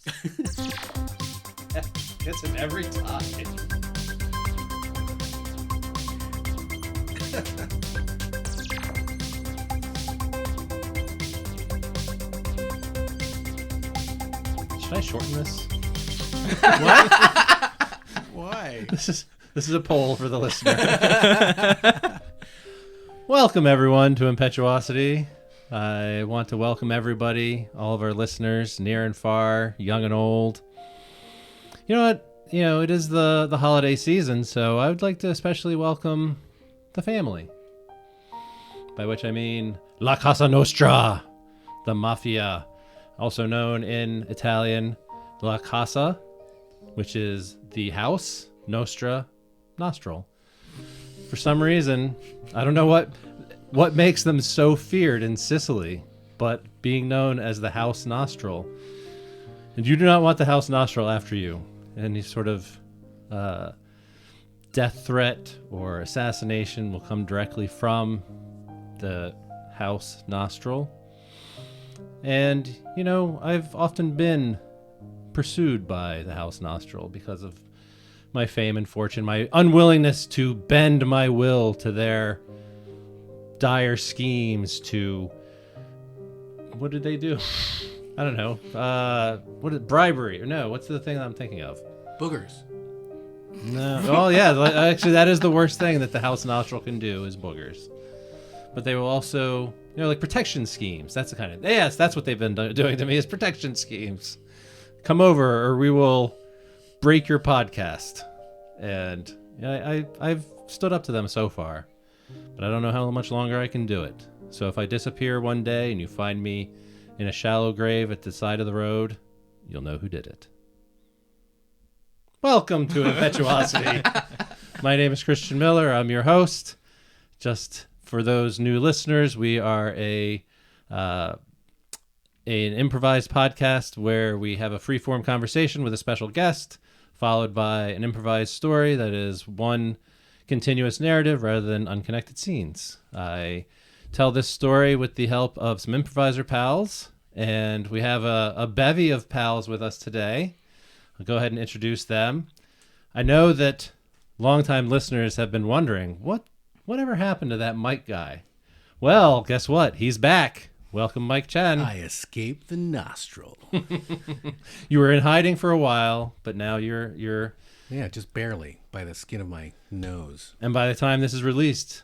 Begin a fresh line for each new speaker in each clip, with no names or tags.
Gets him every time. Should I shorten this?
What? Why?
This is a poll for the listener. Welcome everyone to Impetuosity. I want to welcome everybody, all of our listeners, near and far, young and old. You know what? It is the holiday season, so I would like to especially welcome the family. By which I mean La Casa Nostra, the Mafia, also known in Italian La Casa, which is the house, Nostra, nostril. For some reason, I don't know what makes them so feared in Sicily, but being known as the house nostril. And you do not want the house nostril after you. Any sort of death threat or assassination will come directly from the house nostril. And, I've often been pursued by the house nostril because of my fame and fortune, my unwillingness to bend my will to their dire schemes to... What did they do? I don't know. Bribery? Or no, what's the thing that I'm thinking of?
Boogers.
No. Oh, yeah. Actually, that is the worst thing that the house nostril can do is boogers. But they will also, like protection schemes. That's the kind of... Yes, that's what they've been doing to me is protection schemes. Come over or we will break your podcast. And I've stood up to them so far. But I don't know how much longer I can do it. So if I disappear one day and you find me in a shallow grave at the side of the road, you'll know who did it. Welcome to Impetuosity. My name is Christian Miller. I'm your host. Just for those new listeners, we are an improvised podcast where we have a free-form conversation with a special guest, followed by an improvised story that is one continuous narrative rather than unconnected scenes. I tell this story with the help of some improviser pals, and we have a bevy of pals with us today. I'll go ahead and introduce them. I know that longtime listeners have been wondering, whatever happened to that Mike guy? Well, guess what? He's back. Welcome, Mike Chen.
I escaped the nostril.
You were in hiding for a while, but now you're...
Yeah, just barely by the skin of my nose.
And by the time this is released,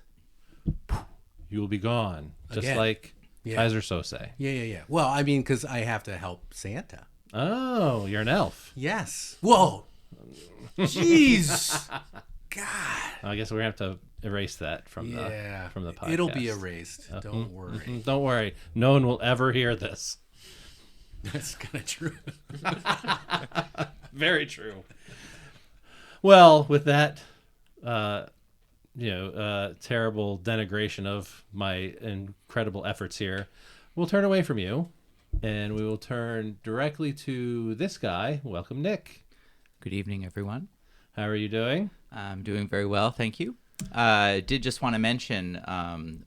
you will be gone. Just
Again.
Like Kaiser Sose.
Yeah. Well, I mean, because I have to help Santa.
Oh, you're an elf.
Yes. Whoa. Jeez. God.
I guess we're going to have to erase that from the podcast.
It'll be erased. Don't worry.
Don't worry. No one will ever hear this.
That's kind of true.
Very true. Well, with that, terrible denigration of my incredible efforts here, we'll turn away from you, and we will turn directly to this guy. Welcome, Nick.
Good evening, everyone.
How are you doing?
I'm doing very well, thank you. Did just want to mention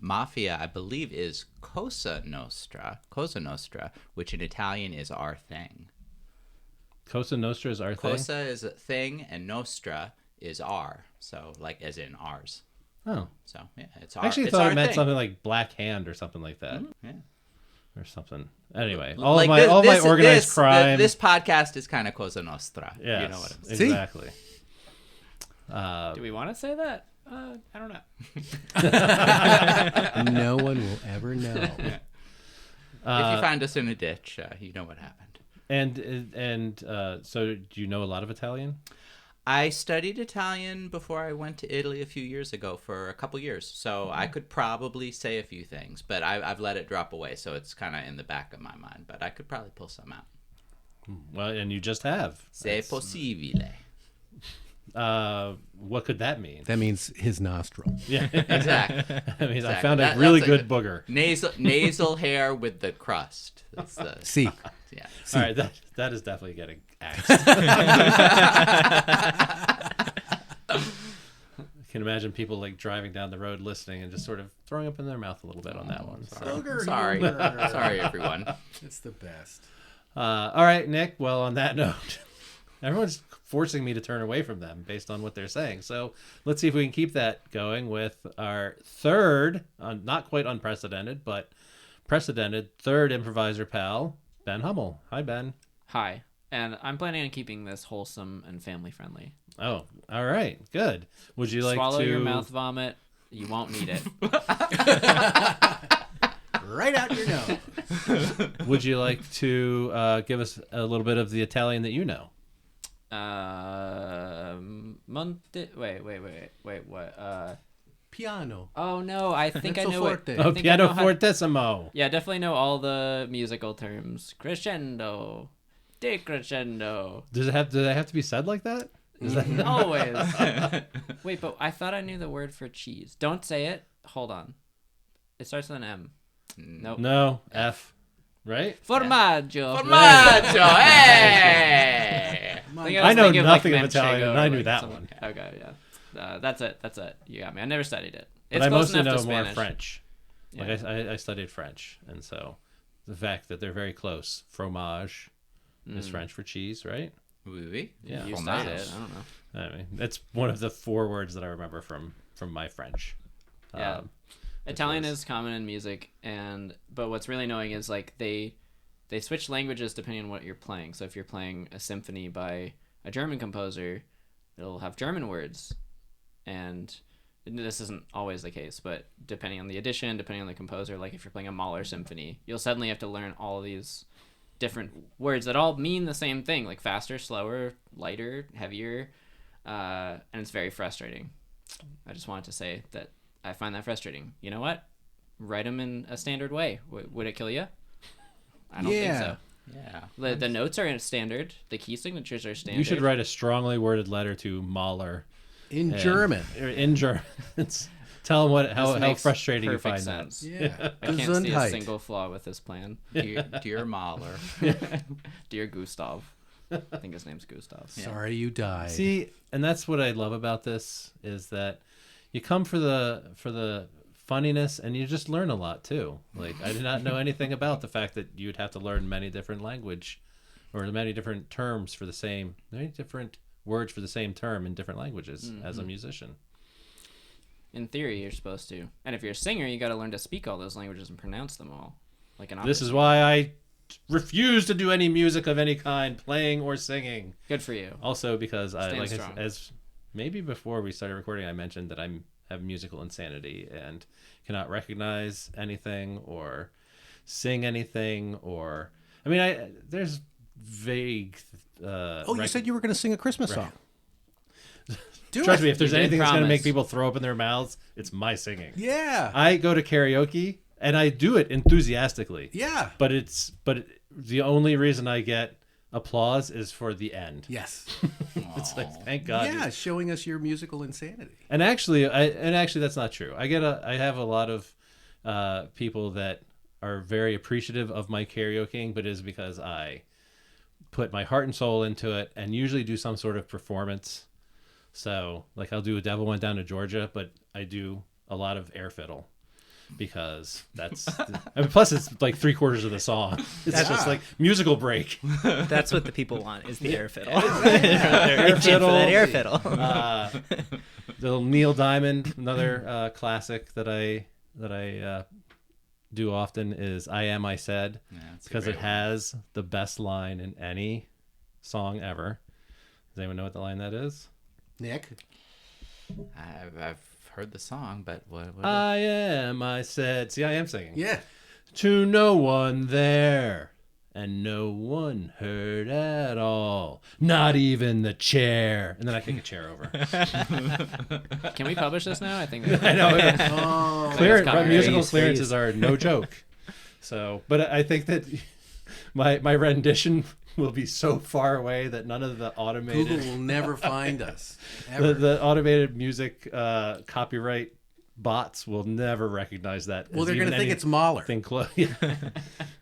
Mafia, I believe, is Cosa Nostra, which in Italian is our thing.
Cosa Nostra is our thing?
Cosa is a thing, and Nostra is our, so like as in ours.
Oh.
So, yeah, it's our
I actually
it's
thought
our
it meant
thing.
something like Black Hand or something like that.
Yeah.
Or something. Anyway,
All
my organized crime.
This podcast is kind of Cosa Nostra.
Yes,
You know what I'm saying.
exactly.
Do we want to say that? I don't know.
No one will ever know.
If you find us in a ditch, you know what happened.
And so do you know a lot of Italian?
I studied Italian before I went to Italy a few years ago for a couple years, so I could probably say a few things, but I've let it drop away, so it's kind of in the back of my mind, but I could probably pull some out.
Well, and you just have.
Se possibile.
What could that mean?
That means his nostril.
Yeah,
Exactly.
I mean, I
Exactly.
found a really
That's
good booger.
Nasal hair with the crust. That's the
See.
yeah.
All right, that is definitely getting axed. I can imagine people like driving down the road listening and just sort of throwing up in their mouth a little bit on that one. So.
Booger
Sorry.
humor.
Sorry, everyone.
It's the best.
All right, Nick. Well, on that note, everyone's forcing me to turn away from them based on what they're saying. So let's see if we can keep that going with our third, not quite unprecedented, but precedented third improviser pal, Ben Hummel. Hi, Ben.
Hi. And I'm planning on keeping this wholesome and family friendly.
Oh, all right. Good. Would you like
Swallow
to...
your mouth vomit. You won't need it.
Right out your nose.
Would you like to give us a little bit of the Italian that you know?
Wait, what?
Piano.
Oh, no, I think I know what...
Forte.
Oh,
think I
piano
know how-
fortissimo.
Yeah, definitely know all the musical terms. Crescendo. Decrescendo.
Do they have to be said like that? Is that...
Always. Wait, but I thought I knew the word for cheese. Don't say it. Hold on. It starts with an M. Nope.
No, F. Right?
Formaggio.
Formaggio, hey!
I know nothing of Italian, and I knew that
something.
one.
Okay, yeah. That's it. You got me. I never studied it.
But
It's
I
close
mostly
enough
know
to
more
Spanish.
French.
Yeah.
Like I studied French, and so the fact that they're very close, fromage is French for cheese, right?
Oui, oui.
Yeah.
You
Fromage.
studied it. I don't know.
I mean, that's one of the 4 words that I remember from my French.
Yeah.
It
Italian
was-
is common in music, but what's really annoying is like they switch languages depending on what you're playing. So if you're playing a symphony by a German composer, it'll have German words, and this isn't always the case, but depending on the edition, depending on the composer, like if you're playing a Mahler symphony, you'll suddenly have to learn all of these different words that all mean the same thing, like faster, slower, lighter, heavier, and it's very frustrating. I just wanted to say that I find that frustrating. You know what? Write them in a standard way. Would it kill you? I don't think so.
Yeah.
The notes are in standard. The key signatures are standard.
You should write a strongly worded letter to Mahler
In German.
In German. Tell him how
makes
frustrating you
perfect
find
sense.
Yeah.
I can't see a
Gesundheit.
single flaw with this plan.
Dear Mahler.
Dear Gustav. I think his name's Gustav.
Sorry you died.
See, and that's what I love about this is that you come for the funniness and you just learn a lot too. Like I did not know anything about the fact that you'd have to learn many different language or many different terms for the same, many different words for the same term in different languages as a musician.
In theory, you're supposed to. And if you're a singer, you got to learn to speak all those languages and pronounce them all. Like an opera
This is
singer.
why I refuse to do any music of any kind, playing or singing.
Good for you.
Also because I
Stand
like
strong.
as maybe before we started recording I mentioned that I have musical insanity and cannot recognize anything or sing anything or I mean there's vague
you said you were going to sing a Christmas song.
Trust me, if there's
You did
anything that's going to
promise.
make people throw up in their mouths, it's my singing.
Yeah.
I go to karaoke and I do it enthusiastically.
Yeah.
But the only reason I get applause is for the end.
Yes.
It's like, thank God.
Yeah, showing us your musical insanity.
And actually that's not true. I have a lot of people that are very appreciative of my karaokeing, but it is because I put my heart and soul into it and usually do some sort of performance. So, like, I'll do A Devil Went Down to Georgia, but I do a lot of air fiddle because that's... I mean, plus, it's like 3/4 of the song. It's just like musical break.
That's what the people want, is the air fiddle.
Air
Itching for that air
fiddle.
fiddle.
The Neil Diamond, another classic that I do often is I Am I Said,
Yeah, it's a
because
great
it has the best line in any song ever. Does anyone know what the line that is?
Nick?
I've heard the song, but what
I am, I said. See, I am singing.
Yeah.
To no one there, and no one heard at all. Not even the chair. And then I kick a chair over.
Can we publish this now? I think.
I know.
Oh.
copyright.
Musical
Please,
clearances are no joke. So, but I think that my rendition will be so far away that none of the
Google
automated
will never find us. Ever.
the automated music copyright bots will never recognize that.
Well,
as
they're going
even
to think it's Mahler.
anything close.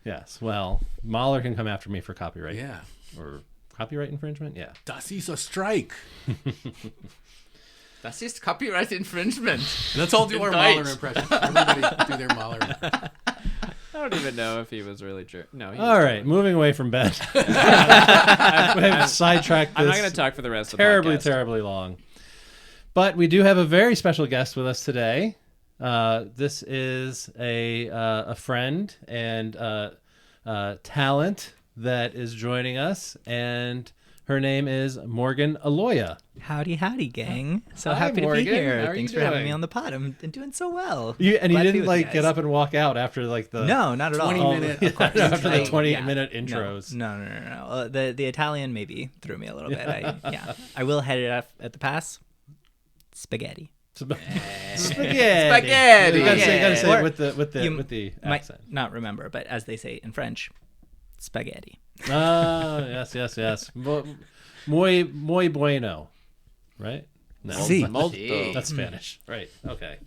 Yes. Well, Mahler can come after me for copyright.
Yeah.
Or copyright infringement. Yeah.
Das ist a strike.
Das ist copyright infringement.
Let's all do our
Deutsch.
Mahler impressions. Everybody do their Mahler impression.
I don't even know if he was really no. He was
All right,
totally-
moving away from Ben. I've sidetracked this.
I'm not going to talk for the rest of the
terribly,
podcast.
terribly long. But we do have a very special guest with us today. This is a friend and talent that is joining us, and her name is Morgan Aloia.
Howdy, gang. So
Hi,
happy to
Morgan.
be here.
How are
Thanks
you
for having
doing?
me on the pod. I'm doing so well.
You
Glad to be
didn't
with
like
you
get
guys.
up and walk out after like the
No, not at all.
20-minute
after the
I-
20-minute
yeah.
intros.
No. The Italian maybe threw me a little bit. I will head it off at the pass. Spaghetti.
Spaghetti.
Spaghetti.
You gotta say
Or
it with the
you
with the
Might
accent.
not remember, but as they say in French, spaghetti.
Ah, yes. Muy bueno, right? No,
Si.
Molto.
that's Spanish. Right. Okay.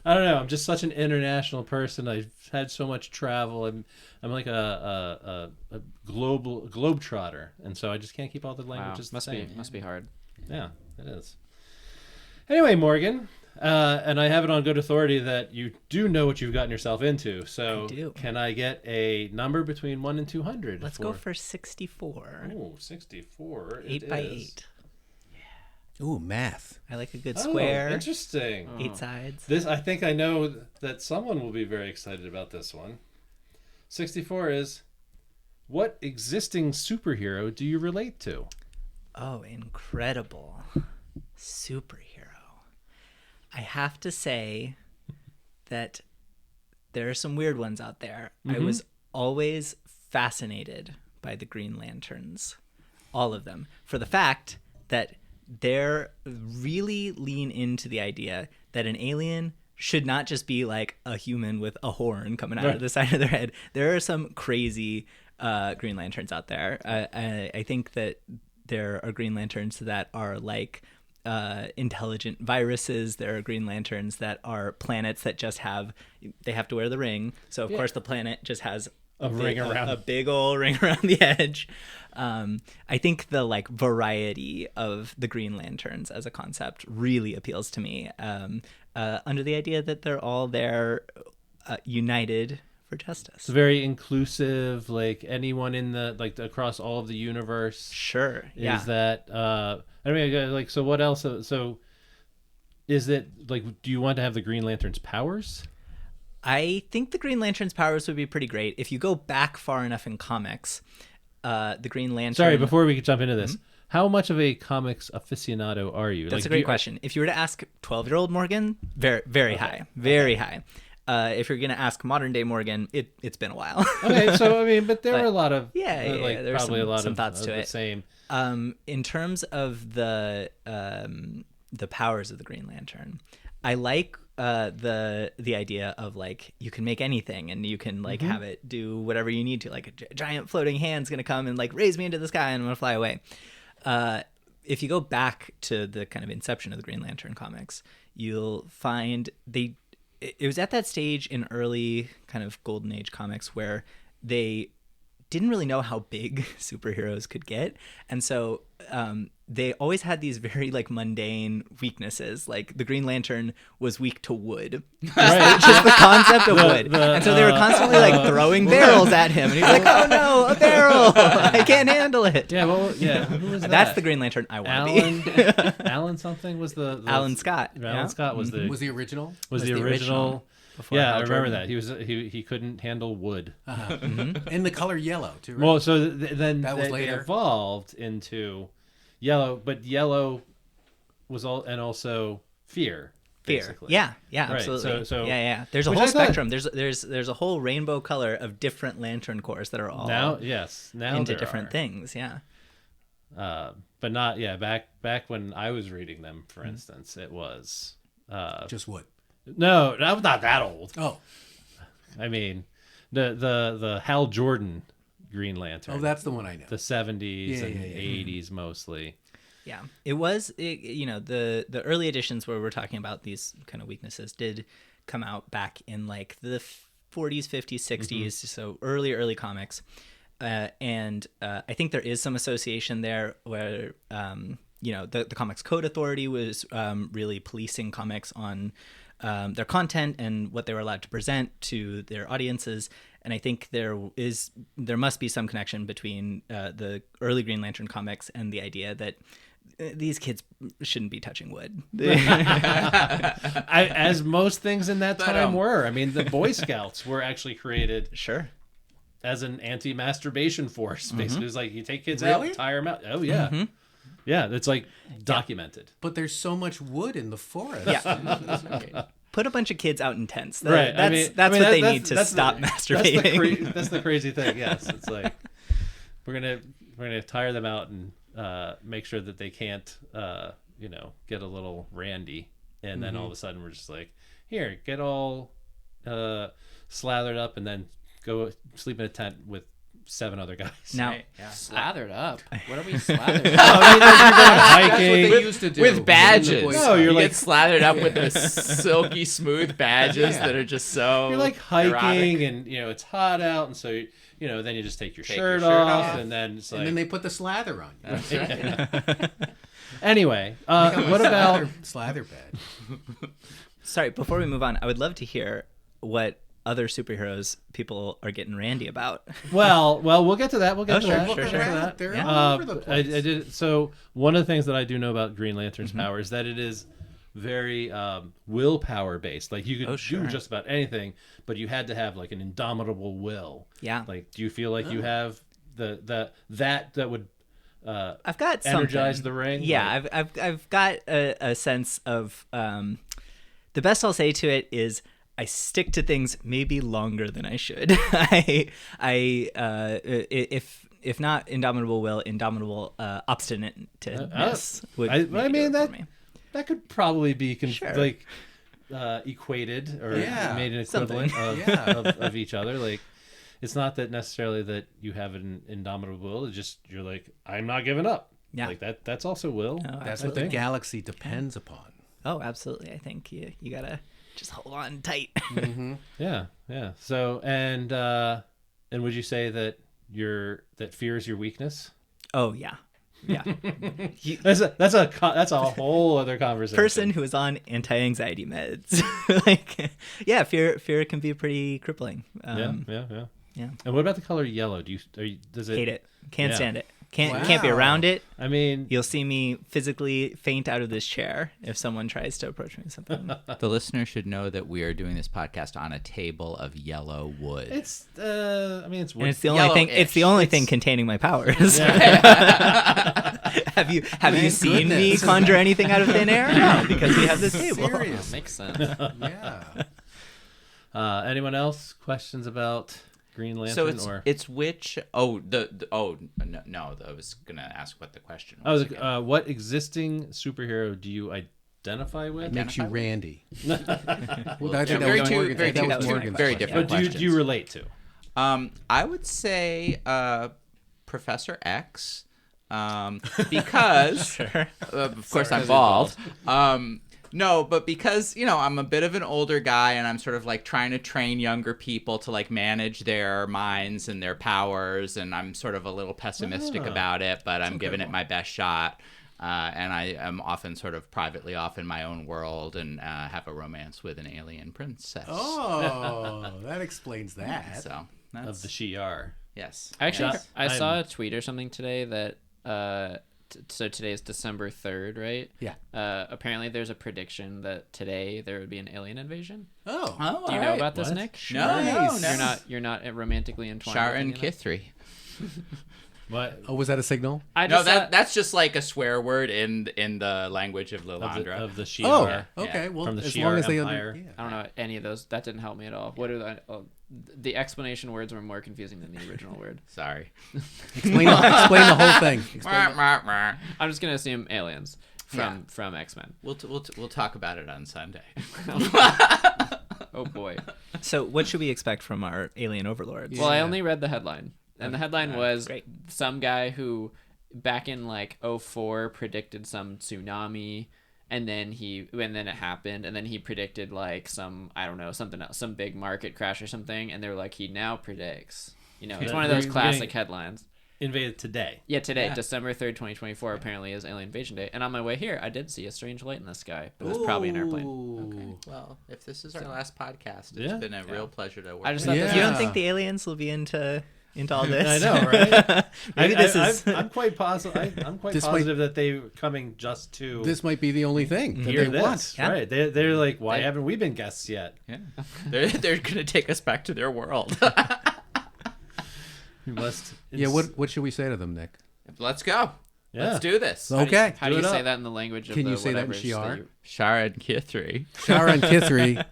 I don't know. I'm just such an international person. I've had so much travel. I'm like a globetrotter, and so I just can't keep all the
Wow.
languages the same.
Must be hard.
Yeah, it is. Anyway, Morgan, and I have it on good authority that you do know what you've gotten yourself into. So,
I do.
Can I get a number between 1 and 200?
Let's go for 64.
Oh, 64.
8 by 8.
Ooh, math.
I like a good
Oh,
square.
interesting.
8 sides.
This, I think I know that someone will be very excited about this one. 64 is, what existing superhero do you relate to?
Oh, incredible. Superhero. I have to say that there are some weird ones out there. I was always fascinated by the Green Lanterns. All of them. For the fact that they're really lean into the idea that an alien should not just be like a human with a horn coming out
Right.
of the side of their head. There are some crazy Green Lanterns out there. I think that there are Green Lanterns that are like intelligent viruses. There are Green Lanterns that are planets that just they have to wear the ring. So of course the planet just has
A ring around.
a big old ring around the edge. I think the like variety of the Green Lanterns as a concept really appeals to me. Under the idea that they're all there, united for justice.
It's very inclusive, like anyone in the, like across all of the universe.
Sure. Yeah.
Is that, I mean, like, so what else? So is it like, do you want to have the Green Lantern's powers?
I think the Green Lantern's powers would be pretty great if you go back far enough in comics. The Green Lantern.
Sorry, before we jump into this, how much of a comics aficionado are you?
That's
Like,
a great question. If you were to ask 12-year-old Morgan, very high, very high. If you're gonna ask modern day Morgan, it's been a while.
Okay, so I mean, but there were a lot of
yeah, there's
probably a lot
some
of
thoughts to
the
it.
same.
In terms of the powers of the Green Lantern, I like the idea of like you can make anything and you can like have it do whatever you need to. Like a giant floating hand's gonna come and like raise me into the sky and I'm gonna fly away. If you go back to the kind of inception of the Green Lantern comics, you'll find it was at that stage in early kind of golden age comics where they didn't really know how big superheroes could get, and so they always had these very like mundane weaknesses. Like the Green Lantern was weak to wood, just the concept of wood, and so they were constantly like throwing barrels at him, and he's like, "Oh no, a barrel! I can't handle it."
Yeah, well, yeah. Who was that?
That's the Green Lantern I want to be.
Alan. Alan something was the
Alan Scott.
Alan
yeah?
Scott was the
Was the original?
was the
the
original.
original before
Yeah,
Hal
I remember
Jordan.
that he couldn't handle wood.
And the color yellow, too, right?
Well, so then
That was
they
later.
evolved into yellow, but yellow was all, and also fear. Basically.
Yeah,
Right,
absolutely.
so-
yeah. There's a
which
whole
I thought-
spectrum. There's a whole rainbow color of different lantern cores that are all
Now
into
there
different
are.
things. Yeah.
But not back when I was reading them, for instance, it was
Just wood.
no, I was not that old.
Oh.
I mean, the Hal Jordan Green Lantern.
Oh, that's the one I know.
the 70s
Yeah,
and
yeah, yeah.
80s mostly.
Yeah, the early editions where we're talking about these kind of weaknesses did come out back in like the 40s, 50s, 60s, so early comics, and I think there is some association there where the Comics Code Authority was really policing comics on their content and what they were allowed to present to their audiences. And I think there must be some connection between the early Green Lantern comics and the idea that these kids shouldn't be touching wood.
As most things in that time were. I mean, the Boy Scouts were actually created
Sure.
as an anti-masturbation force. Basically, it's like you take kids
Really?
out, tire them out. Oh yeah, yeah. It's like documented.
But there's so much wood in the forest.
Yeah. Put a bunch of kids out in tents.
Right.
That's what they need to stop masturbating.
That's the crazy thing. Yes, it's like we're gonna tire them out and make sure that they can't, get a little randy, and then all of a sudden we're just like, here, get all slathered up, and then go sleep in a tent with 7 other guys.
Now,
Slathered up. What are we slathered up?
Hiking.
They used to do
With badges.
No, you're
you
like-
get slathered up with the silky smooth badges that are just so.
You're like hiking,
erotic.
and it's hot out, and so then you just take your
Take
shirt
your shirt
off,
off.
and then it's like.
And then they put the slather on you.
Anyway, what about?
Slather bed?
sorry, before we move on, I would love to hear what other superheroes people are getting randy about.
Well, we'll get to that. We'll get to
sure,
that.
sure,
We'll
sure.
get to that.
They're
Yeah.
all over the
I
place.
did. So one of the things that I do know about Green Lantern's power is that it is very willpower based. Like you could do just about anything, but you had to have like an indomitable will.
Yeah.
Like, do you feel like you have that would
I've got
energize
something.
the ring?
Yeah,
Like,
I've got a sense of the best I'll say to it is I stick to things maybe longer than I should. If not indomitable will, indomitable obstinateness would
I
maybe
mean
do it
that
for me.
that could probably be
Sure.
equated or
Yeah,
made an equivalent
something.
of each other. Like, it's not that necessarily that you have an indomitable will. It's just you're like, I'm not giving up.
Yeah.
Like that's also will.
Oh,
That's
I
what the
think.
galaxy depends upon.
Oh, absolutely. I think you gotta just hold on tight.
Yeah. So and would you say that that fear is your weakness?
Oh yeah. Yeah.
That's a whole other conversation.
Person who is on anti-anxiety meds. Fear can be pretty crippling.
Yeah.
Yeah.
And what about the color yellow? Does it
Hate it. Can't
Yeah.
stand it. Can't be
Wow.
around it.
I mean,
You'll see me physically faint out of this chair if someone tries to approach me with something.
The listener should know that we are doing this podcast on a table of yellow wood.
it's wood.
And it's the only thing. It's the
Yellowish.
only thing containing my powers. Have you
Thank
seen me
goodness.
conjure anything out of thin air? No, because we have this table.
Serious.
Makes sense.
Yeah.
Anyone else? Questions about Green
So
Lantern
it's which no, I was gonna ask what the question was. again.
what existing superhero do you identify with?
Makes you Randy.
Well,
I think
very
that was
two-
Morgan.
very
that
two-
was
two
Morgan's
very
question.
different
But do you
questions.
relate to?
I would say Professor X, because of course I'm bald. No, but because I'm a bit of an older guy, and I'm sort of like trying to train younger people to like manage their minds and their powers, and I'm sort of a little pessimistic about it, but I'm giving it my best shot. And I am often sort of privately off in my own world and have a romance with an alien princess.
Oh, that explains that.
So that's
Of the Shi'ar.
yes.
Actually,
Yes.
I saw a tweet or something today that so today is December 3rd, right?
Yeah.
Apparently, there's a prediction that today there would be an alien invasion.
Oh.
Oh,
Do you know about this,
What?
Nick?
No,
Nice.
no.
You're not romantically entwined.
Sharon
with any of that?
Kithry.
What?
Oh, was that a signal?
I
No,
just thought-
that's just like a swear word in the language of
Of
Lilandra.
the Shi'ar.
Oh, okay. Well,
From the
as
Shi'ar
long as they
Empire.
yeah.
I don't know any of those. That didn't help me at all. What are the explanation words were more confusing than the original word.
Sorry.
Explain the whole thing.
I'm just gonna assume aliens from X-Men.
We'll talk about it on Sunday.
Oh boy.
So, what should we expect from our alien overlords?
Well, I only read the headline, and the headline was
great.
some guy who back in like 2004 predicted some tsunami, and then it happened, and then he predicted like something else, some big market crash or something, and they're like he now predicts. It's
Yeah,
one of those
we're
classic
getting-
headlines.
invaded today.
Yeah, today,
Yeah.
December 3rd, 2024, apparently is Alien Invasion Day. And on my way here, I did see a strange light in the sky, but it was probably an airplane.
Ooh.
Well, if this is our last podcast, it's
Yeah.
been a real pleasure to work
I just
with
thought
you.
this
You
Yeah.
don't think the aliens will be into all this?
I know, right?
Maybe this is.
I'm quite positive. I'm quite
This might-
positive that they're coming just to
This might be the only thing that
hear
they
this.
want.
Yeah.
Right? They're like, why
They-
haven't we been guests yet?
Yeah. They're gonna take us back to their world.
You must.
Yeah, what should we say to them, Nick?
Let's go.
Yeah.
Let's do this.
Okay.
How do
Do
you
it
say
up.
that in the language of
Can
the
you say that in
whatever
Shi'ar?
Shara and Kithri.
Shara and Kithri,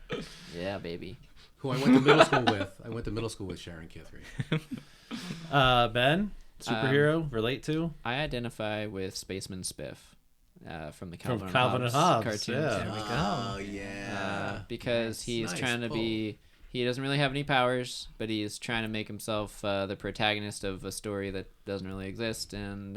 Yeah, baby.
who I went to middle school with. I went to middle school with Sharon Kithri.
Ben, superhero, relate to
I identify with Spaceman Spiff from the Calvin,
from Calvin and Hobbes.
cartoons.
Yeah.
There we go.
Oh, yeah.
Because he's
Nice
trying to
pull.
be. He doesn't really have any powers, but he's trying to make himself the protagonist of a story that doesn't really exist, and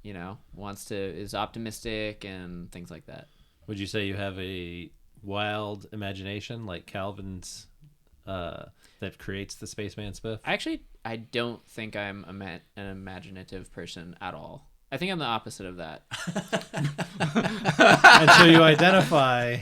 is optimistic and things like that.
Would you say you have a wild imagination like Calvin's that creates the spaceman spiff?
I don't think I'm an imaginative person at all. I think I'm the opposite of that.
And so you identify.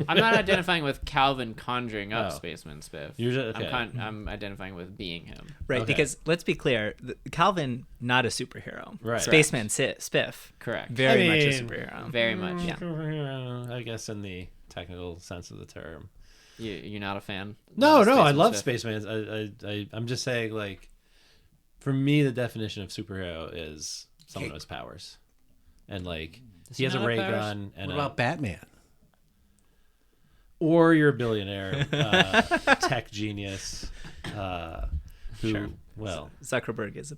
I'm not identifying with Calvin conjuring up
Oh.
Spaceman Spiff.
You're just, okay.
I'm identifying with being him.
Right,
Okay.
because let's be clear, Calvin, not a superhero.
Right.
Spaceman Spiff,
Correct.
very much a
mean,
superhero.
Very much.
Yeah.
I guess in the technical sense of the term.
You're not a fan?
No,
of
I
Spaceman
love
Spiff?
Spacemans. I'm just saying, like, for me, the definition of superhero is someone who has powers, and like
Does
he
he
has a
not have
ray
powers?
gun, and
What about Batman?
or you're a billionaire, tech genius, who
Sure.
well,
Zuckerberg is a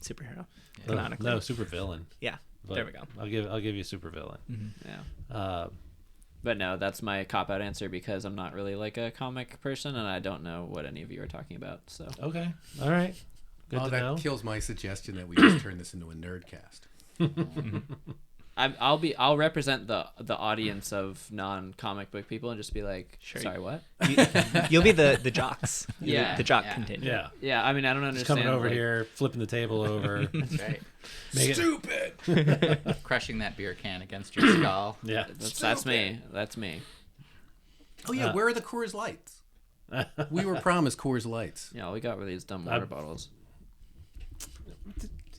superhero, canonically.
no super villain.
Yeah,
But
there we go.
I'll give you a super villain.
Yeah. But no, that's my cop-out answer because I'm not really like a comic person and I don't know what any of you are talking about. So
Okay, all right, good
Oh,
to
that
know.
kills my suggestion that we just turn this into a nerdcast.
I'll represent the audience of non-comic book people and just be like,
Sure.
sorry, what?
You'll be the jocks.
Yeah,
the jock
yeah.
contingent.
Yeah,
Yeah, I mean, I don't
just
understand.
coming over
like-
here, flipping the table over.
That's right.
Make it-
Stupid.
Crushing that beer can against your skull.
Yeah,
That's me. That's me.
Oh yeah, where are the Coors Lights? We were promised Coors Lights.
Yeah, all we got were these dumb water bottles.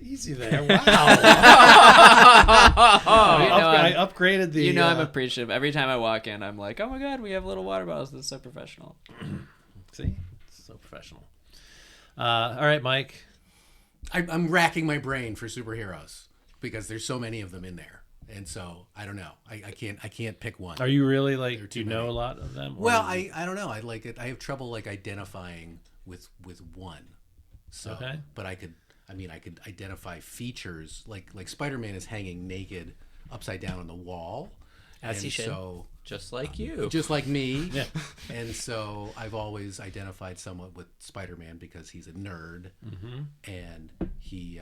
easy there. Wow. I upgraded the.
I'm appreciative. Every time I walk in, I'm like, oh my god, we have little water bottles. This is so professional.
See, so professional. All right, Mike.
I'm racking my brain for superheroes because there's so many of them in there, and so I don't know. I can't pick one.
Are you really
There are
like? Do you
too
know
many.
a lot of them? or
Well,
is it-
I don't know. I like it. I have trouble like identifying with one. So,
Okay.
but I could identify features like Spider-Man is hanging naked upside down on the wall,
As he
and
should.
So
Just like you.
just like me.
Yeah.
And so I've always identified somewhat with Spider-Man because he's a nerd, and he,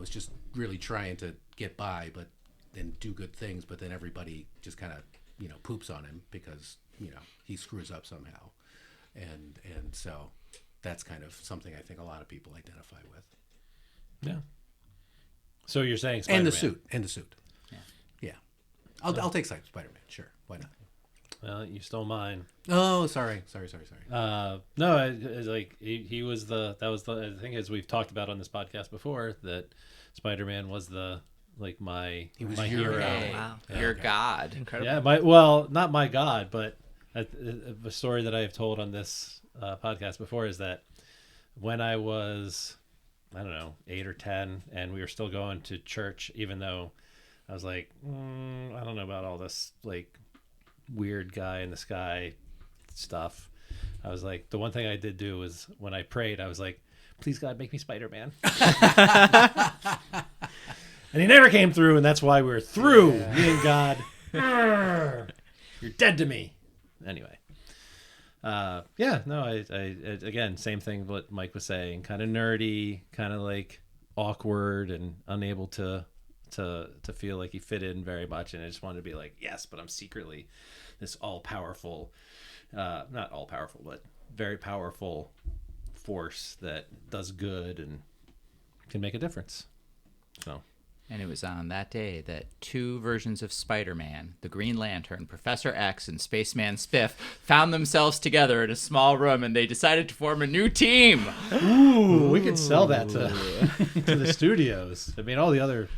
is just really trying to get by, but then do good things. But then everybody just kind of, poops on him because he screws up somehow, and so that's kind of something I think a lot of people identify with.
Yeah. So you're saying Spider-Man.
And the suit. Yeah. I'll take Spider-Man. Sure, why not?
Well, you stole mine.
Oh, sorry.
No, he was the. That was the. I think as we've talked about on this podcast before, that Spider-Man was the my
He was
my
your
hero.
Hey,
Wow.
Your God.
Incredible.
Yeah, not my god, but the story that I have told on this podcast before is that when I was, I don't know, 8 or 10, and we were still going to church, even though I was like, I don't know about all this like weird guy in the sky stuff. I was like, the one thing I did do was when I prayed, I was like, please God, make me Spider-Man. And he never came through, and that's why we're through. Me and God. You're dead to me. Anyway. I again, same thing what Mike was saying. Kind of nerdy, kind of like awkward and unable to feel like he fit in very much. And I just wanted to be like, yes, but I'm secretly this all-powerful, not all-powerful, but very powerful force that does good and can make a difference. So.
And it was on that day that 2 versions of Spider-Man, the Green Lantern, Professor X, and Spaceman Spiff, found themselves together in a small room, and they decided to form a new team.
Ooh, we could sell that to the studios. I mean, all the other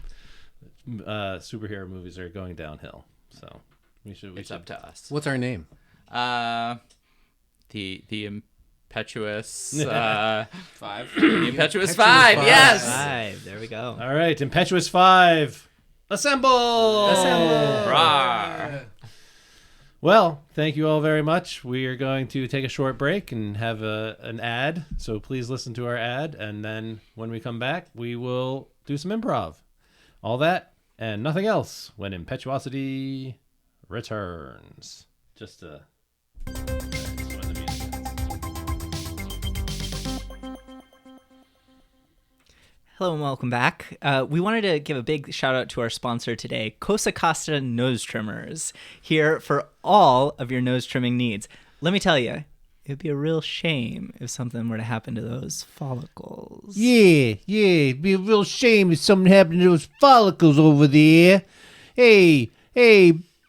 superhero movies are going downhill, so we should.
It's up to us.
What's our name?
The Impetuous
5.
the Impetuous 5. Yes.
5. There we go.
All right, Impetuous 5, assemble!
Rawr.
Well, thank you all very much. We are going to take a short break and have an ad, so please listen to our ad, and then when we come back, we will do some improv. All that and nothing else when Impetuosity returns. Just when the music ends.
Hello and welcome back. We wanted to give a big shout out to our sponsor today, Cosa Costa Nose Trimmers, here for all of your nose trimming needs. Let me tell you, it'd be a real shame if something were to happen to those follicles.
Yeah, it'd be a real shame if something happened to those follicles over there. Hey,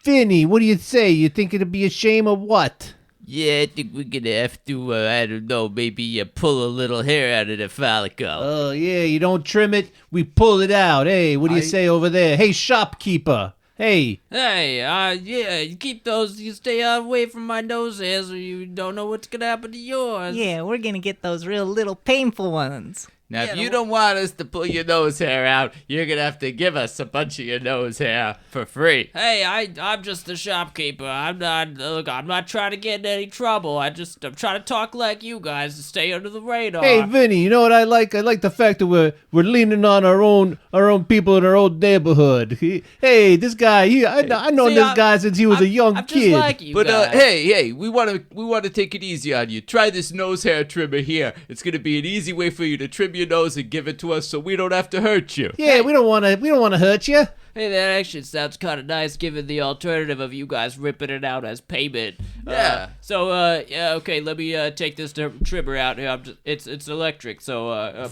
Vinny, what do you say? You think it'd be a shame or what?
Yeah, I think we're gonna have to, I don't know, maybe pull a little hair out of the follicle.
Oh, yeah, you don't trim it, we pull it out. Hey, what do you say over there? Hey, shopkeeper. Hey.
Hey, yeah, you keep those, you stay away from my nose hairs or you don't know what's gonna happen to yours.
Yeah, we're going to get those real little painful ones.
Now, if you don't want us to pull your nose hair out, you're gonna have to give us a bunch of your nose hair for free. Hey, I'm just the shopkeeper. I'm not trying to get in any trouble. I'm trying to talk like you guys to stay under the radar.
Hey, Vinny, you know what I like? I like the fact that we're leaning on our own people in our own neighborhood. Hey, this guy, I know this guy since he was a young
I'm
kid.
just like you guys. Hey, we want to take it easy on you. Try this nose hair trimmer here. It's gonna be an easy way for you to trim your nose and give it to us so we don't have to hurt you.
Yeah, we don't want to hurt you.
Hey, that actually sounds kind of nice given the alternative of you guys ripping it out as payment.
Yeah.
Okay, let me take this trimmer out here. It's electric, so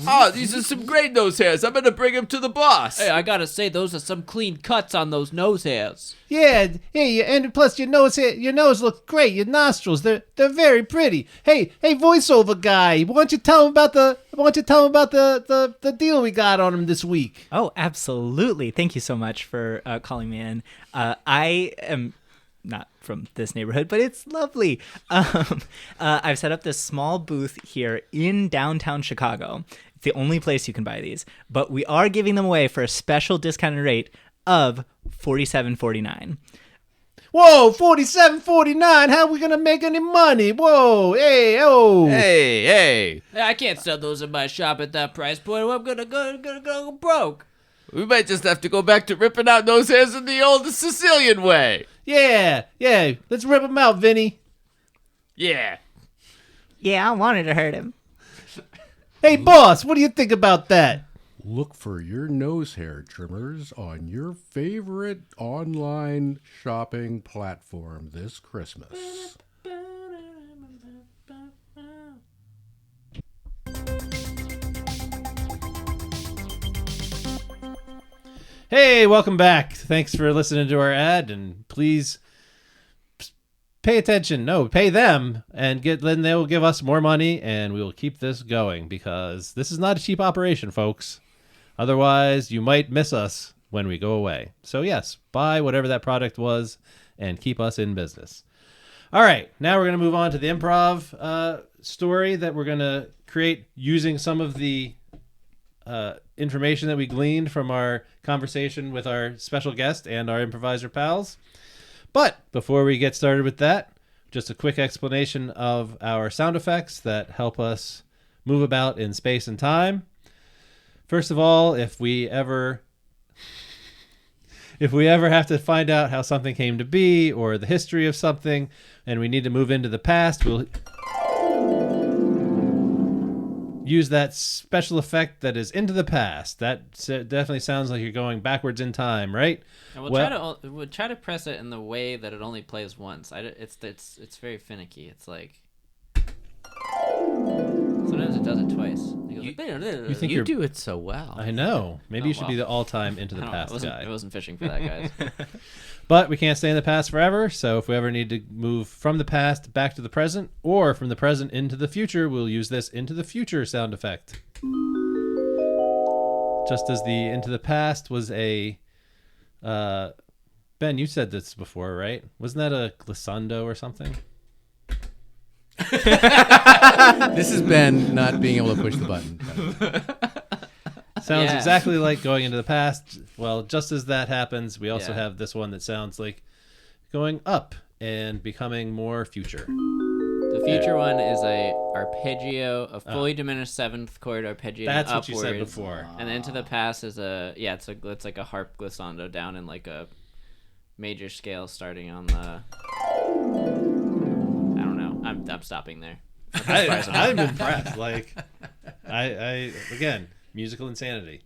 Oh, these are some great nose hairs. I'm gonna bring them to the boss. Hey, I gotta say, those are some clean cuts on those nose hairs.
Yeah, and plus your nose looks great. Your nostrils, they're very pretty. Hey, voiceover guy, why don't you tell him about the deal we got on him this week?
Oh, absolutely. Thank you so much for calling me in. I am not from this neighborhood, but it's lovely. I've set up this small booth here in downtown Chicago. It's the only place you can buy these, but we are giving them away for a special discounted rate of $47.49.
Whoa, $47.49. How are we gonna make any money? Whoa, hey.
Hey, I can't sell those in my shop at that price point. I'm gonna go broke. We might just have to go back to ripping out nose hairs in the old Sicilian way.
Yeah. Let's rip them out, Vinny.
Yeah.
Yeah, I wanted to hurt him.
Hey, boss, what do you think about that?
Look for your nose hair trimmers on your favorite online shopping platform this Christmas.
Hey, welcome back. Thanks for listening to our ad, and please pay attention. No, pay them, and then they will give us more money, and we will keep this going because this is not a cheap operation, folks. Otherwise, you might miss us when we go away. So yes, buy whatever that product was and keep us in business. All right, now we're going to move on to the improv story that we're going to create using some of the information that we gleaned from our conversation with our special guest and our improviser pals. But before we get started with that, just a quick explanation of our sound effects that help us move about in space and time. First of all, if we ever have to find out how something came to be or the history of something and we need to move into the past, we'll use that special effect that is into the past. That definitely sounds like you're going backwards in time, right?
And we'll try to press it in the way that it only plays once. It's very finicky. It's like sometimes it does it twice.
You think
You do it so well.
I know. Maybe you should be
well.
the all-time into the
I
past guy.
wasn't fishing for that, guys.
But we can't stay in the past forever, so if we ever need to move from the past back to the present, or from the present into the future, we'll use this into the future sound effect. Just as the into the past was a... Ben, you said this before, right? Wasn't that a glissando or something?
This is Ben not being able to push the button.
Sounds
Yeah.
exactly like going into the past. Well, just as that happens, we also
Yeah.
have this one that sounds like going up and becoming more future.
The future one is a arpeggio, a fully diminished seventh chord arpeggio.
That's what
upwards,
you said before.
And into the past is it's like a harp glissando down in like a major scale starting on the. I don't know. I'm stopping there.
I'm impressed. Like, I again, musical insanity.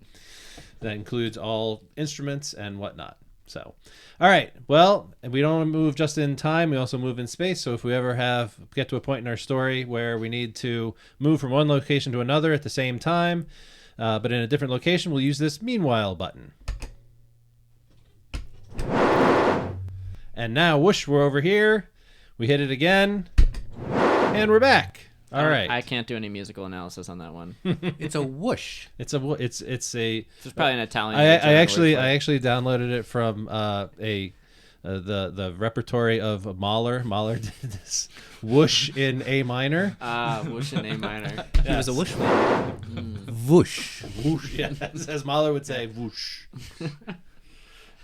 That includes all instruments and whatnot. So, all right. Well, we don't move just in time. We also move in space. So if we ever get to a point in our story where we need to move from one location to another at the same time, but in a different location, we'll use this meanwhile button. And now, whoosh, we're over here. We hit it again, and we're back. All right.
I can't do any musical analysis on that one.
It's a whoosh.
It's a.
There's probably an Italian.
I
German word
actually
for it.
downloaded it from the repertory of Mahler. Mahler did this whoosh in A minor.
Whoosh in A minor.
He was a whoosh man.
Whoosh.
Whoosh, yeah, as Mahler would say, whoosh.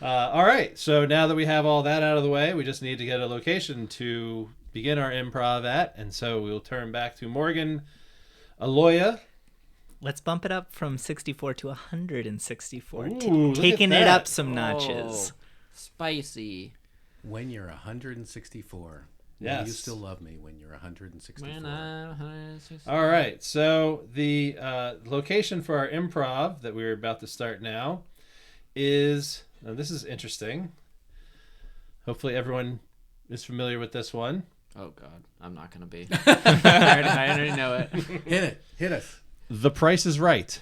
All right, so now that we have all that out of the way, we just need to get a location to begin our improv at, and so we'll turn back to Morgan Aloia.
Let's bump it up from 64 to 164.
Ooh, look at
Taking it
that.
up some notches.
Spicy.
When you're 164. Will
Yes.
you still love me when you're 164?
When I'm 164.
All right, so the location for our improv that we're about to start now is, now this is interesting. Hopefully everyone is familiar with this one.
Oh God, I'm not gonna be. I already know it.
Hit it. Hit us.
The Price is Right.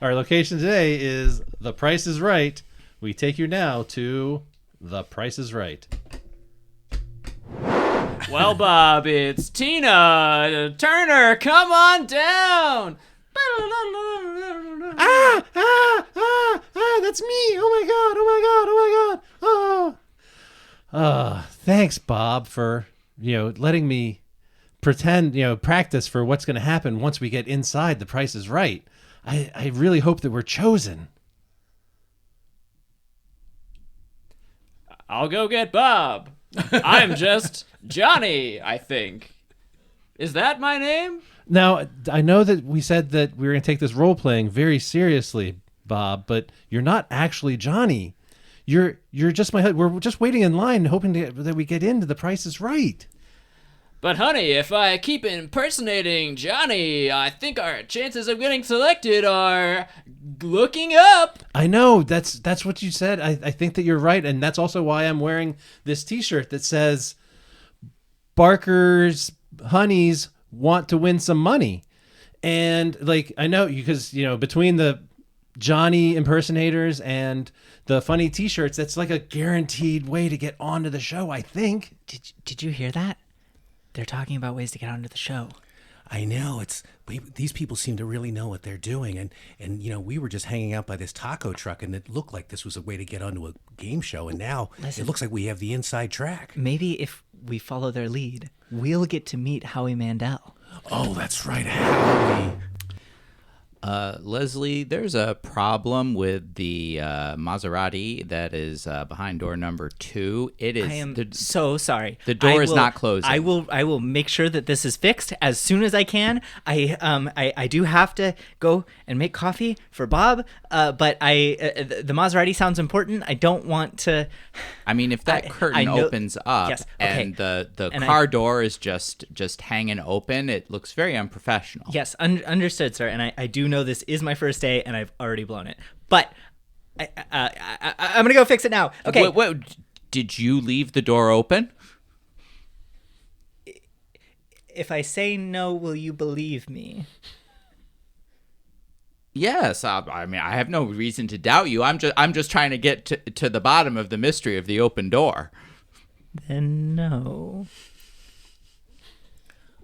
Our location today is The Price is Right. We take you now to The Price is Right.
Well, Bob, it's Tina Turner. Come on down.
That's me. Oh my God. Thanks, Bob, for, letting me pretend, practice for what's going to happen once we get inside The Price is Right. I really hope that we're chosen.
I'll go get Bob. I'm just Johnny, I think. Is that my name?
Now, I know that we said that we were going to take this role playing very seriously, Bob, but you're not actually Johnny. You're just we're just waiting in line hoping that we get into The Price is Right.
But honey, if I keep impersonating Johnny, I think our chances of getting selected are looking up.
I know, that's what you said. I think that you're right, and that's also why I'm wearing this t-shirt that says Barker's honeys want to win some money. And I know because between the Johnny impersonators and the funny t-shirts, that's like a guaranteed way to get onto the show, I think.
Did you hear that? They're talking about ways to get onto the show.
I know. These people seem to really know what they're doing. And we were just hanging out by this taco truck, and it looked like this was a way to get onto a game show. And now it looks like we have the inside track.
Maybe if we follow their lead, we'll get to meet Howie Mandel.
Oh, that's right, Howie.
Leslie, there's a problem with the Maserati that is behind door number 2. It is.
I am so sorry.
The door is not closing.
I will make sure that this is fixed as soon as I can. I do have to go and make coffee for Bob, but the Maserati sounds important. I don't want to.
I mean, if that curtain opens up
Yes, okay.
and the car door is just hanging open, it looks very unprofessional.
Yes, understood, sir. And I do know this is my first day, and I've already blown it. But I'm gonna go fix it now. Okay.
Wait, did you leave the door open?
If I say no, will you believe me?
Yes, I mean, I have no reason to doubt you. I'm just trying to get to the bottom of the mystery of the open door.
Then no.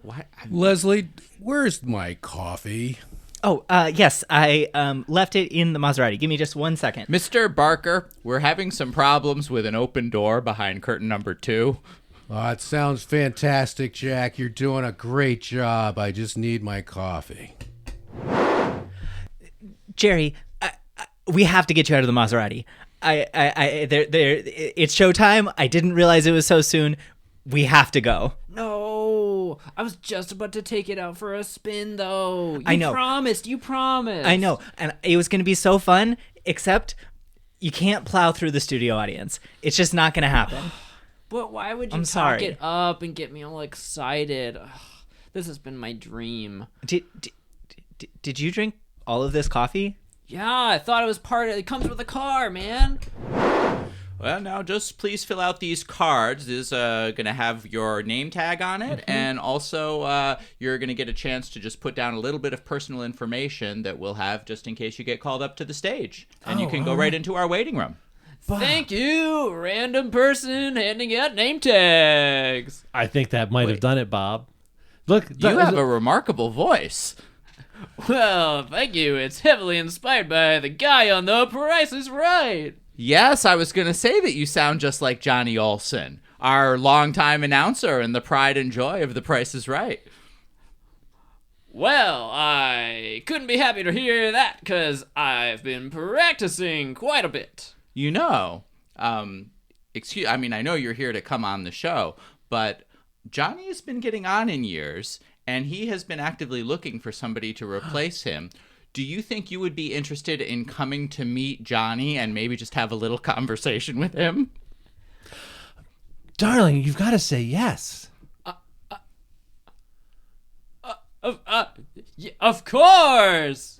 Why?
Leslie, where's my coffee?
Oh, yes, I left it in the Maserati. Give me just 1 second.
Mr. Barker, we're having some problems with an open door behind curtain number 2.
It sounds fantastic, Jack. You're doing a great job. I just need my coffee.
Jerry, we have to get you out of the Maserati. It's showtime. I didn't realize it was so soon. We have to go.
No, I was just about to take it out for a spin, though.
I know.
You promised.
I know, and it was going to be so fun, except you can't plow through the studio audience. It's just not going to happen.
But why would you
I'm
talk
sorry.
it up and get me all excited? Ugh, this has been my dream.
Did you drink all of this coffee?
Yeah, I thought it was it comes with a car, man.
Well, now just please fill out these cards. This is going to have your name tag on it, and also you're going to get a chance to just put down a little bit of personal information that we'll have just in case you get called up to the stage. And you can go right into our waiting room.
Thank you, random person handing out name tags.
I think that might have done it, Bob. Look,
You have a remarkable voice.
Well, thank you. It's heavily inspired by the guy on The Price is Right.
Yes, I was going to say that you sound just like Johnny Olson, our longtime announcer and the pride and joy of The Price is Right.
Well, I couldn't be happier to hear that because I've been practicing quite a bit.
You know, I know you're here to come on the show, but Johnny has been getting on in years, and he has been actively looking for somebody to replace him. Do you think you would be interested in coming to meet Johnny and maybe just have a little conversation with him?
Darling, you've got to say yes.
Of course.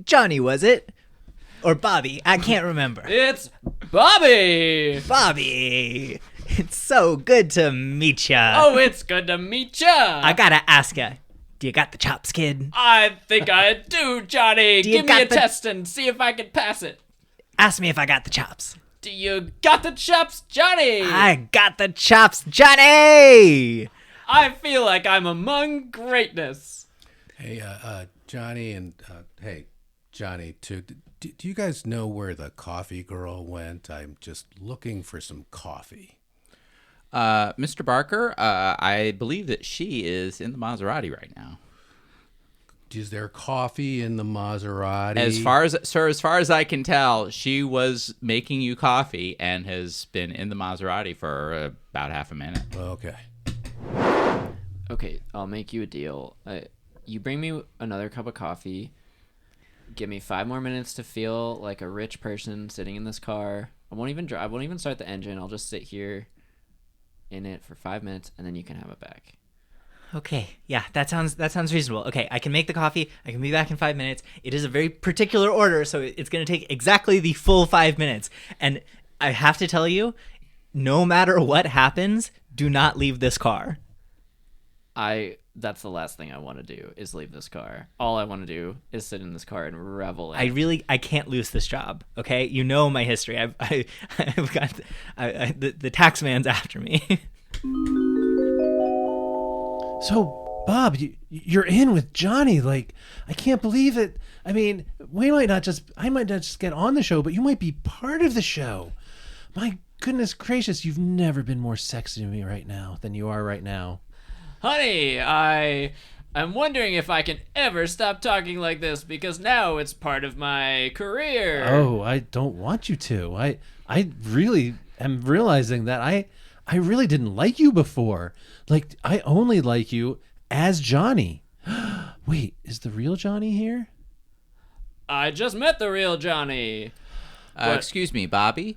Johnny, was it? Or Bobby? I can't remember.
It's Bobby.
Bobby! It's so good to meet ya.
Oh, it's good to meet ya.
I gotta ask ya, do you got the chops, kid?
I think I do, Johnny.
Do you
Give me a
got the-
test and see if I can pass it.
Ask me if I got the chops.
Do you got the chops, Johnny?
I got the chops, Johnny!
I feel like I'm among greatness.
Hey, Johnny, and hey, Johnny, too. Do you guys know where the coffee girl went? I'm just looking for some coffee.
Mr. Barker, I believe that she is in the Maserati right now.
Is there coffee in the Maserati?
As far as I can tell, she was making you coffee and has been in the Maserati for about half a minute.
Okay.
Okay, I'll make you a deal. You bring me another cup of coffee. Give me 5 more minutes to feel like a rich person sitting in this car. I won't even drive. I won't even start the engine. I'll just sit here in it for 5 minutes, and then you can have it back.
Okay, yeah, that sounds reasonable. Okay, I can make the coffee. I can be back in 5 minutes. It is a very particular order, so it's going to take exactly the full 5 minutes. And I have to tell you, no matter what happens, do not leave this car.
That's the last thing I want to do is leave this car. All I want to do is sit in this car and revel in it.
I can't lose this job. Okay, you know my history. I've got the tax man's after me.
So, Bob, you're in with Johnny. Like, I can't believe it. I mean, I might not just get on the show, but you might be part of the show. My goodness gracious, you've never been more sexy to me right now than you are right now.
Honey, I I'm wondering if I can ever stop talking like this because now it's part of my career.
Oh, I don't want you to. I really am realizing that I really didn't like you before. Like, I only like you as Johnny. Wait, is the real Johnny here?
I just met the real Johnny.
Excuse me, Bobby.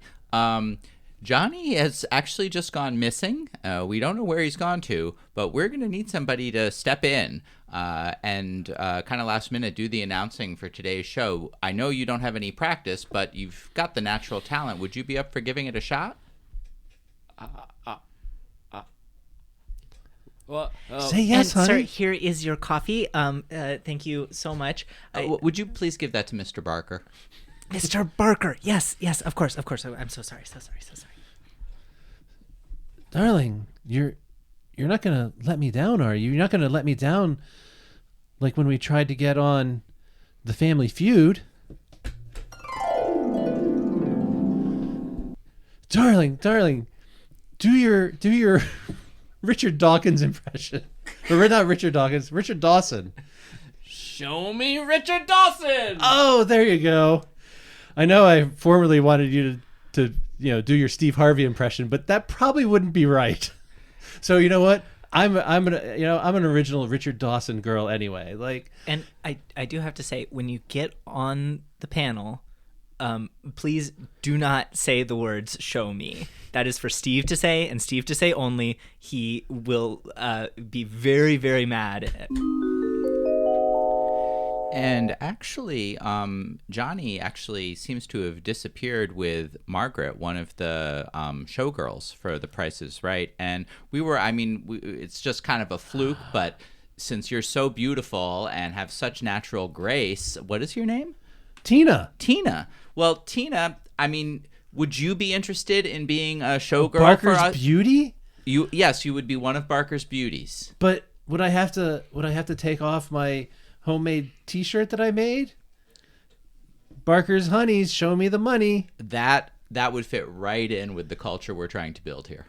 Johnny has actually just gone missing. We don't know where he's gone to, but we're going to need somebody to step in and kind of last minute do the announcing for today's show. I know you don't have any practice, but you've got the natural talent. Would you be up for giving it a shot?
Well,
Say yes,
and,
honey.
sir, here is your coffee. Thank you so much.
Would you please give that to Mr. Barker?
Mr. Barker. Yes, of course. I'm so sorry.
Darling, you're not gonna let me down, are you? You're not gonna let me down like when we tried to get on the Family Feud. Darling, do your Richard Dawkins impression. Or not Richard Dawkins, Richard Dawson.
show me Richard Dawson.
Oh, there you go. I know I formerly wanted you to do your Steve Harvey impression, but that probably wouldn't be right. So you know what? I'm an original Richard Dawson girl anyway. Like,
And I do have to say, when you get on the panel, please do not say the words "show me." That is for Steve to say, and Steve to say only. He will be very, very mad.
And actually, Johnny actually seems to have disappeared with Margaret, one of the showgirls for The Price is Right. And it's just kind of a fluke, but since you're so beautiful and have such natural grace, what is your name?
Tina.
Well, Tina, would you be interested in being a showgirl
Barker's
for us?
beauty?
Yes, you would be one of Barker's beauties.
But would I have to take off my homemade T-shirt that I made? Barker's Honeys, show me the money.
That would fit right in with the culture we're trying to build here.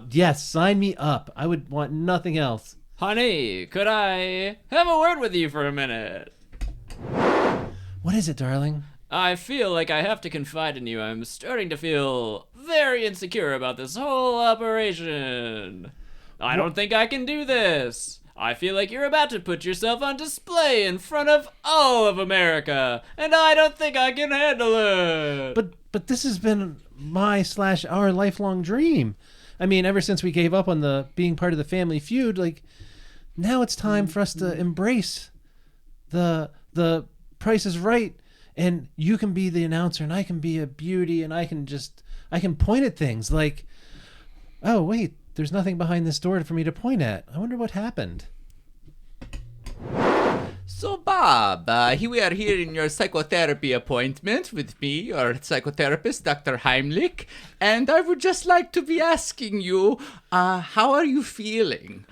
Yes, sign me up. I would want nothing else.
Honey, could I have a word with you for a minute?
What is it, darling?
I feel like I have to confide in you. I'm starting to feel very insecure about this whole operation. I don't think I can do this. I feel like you're about to put yourself on display in front of all of America, and I don't think I can handle it.
But this has been our lifelong dream. I mean, ever since we gave up on the being part of the Family Feud, like, now it's time for us to embrace the Price is Right, and you can be the announcer and I can be a beauty, and I can point at things like, oh wait, there's nothing behind this door for me to point at. I wonder what happened.
So, Bob, we are here in your psychotherapy appointment with me, your psychotherapist, Dr. Heimlich, and I would just like to be asking you, how are you feeling?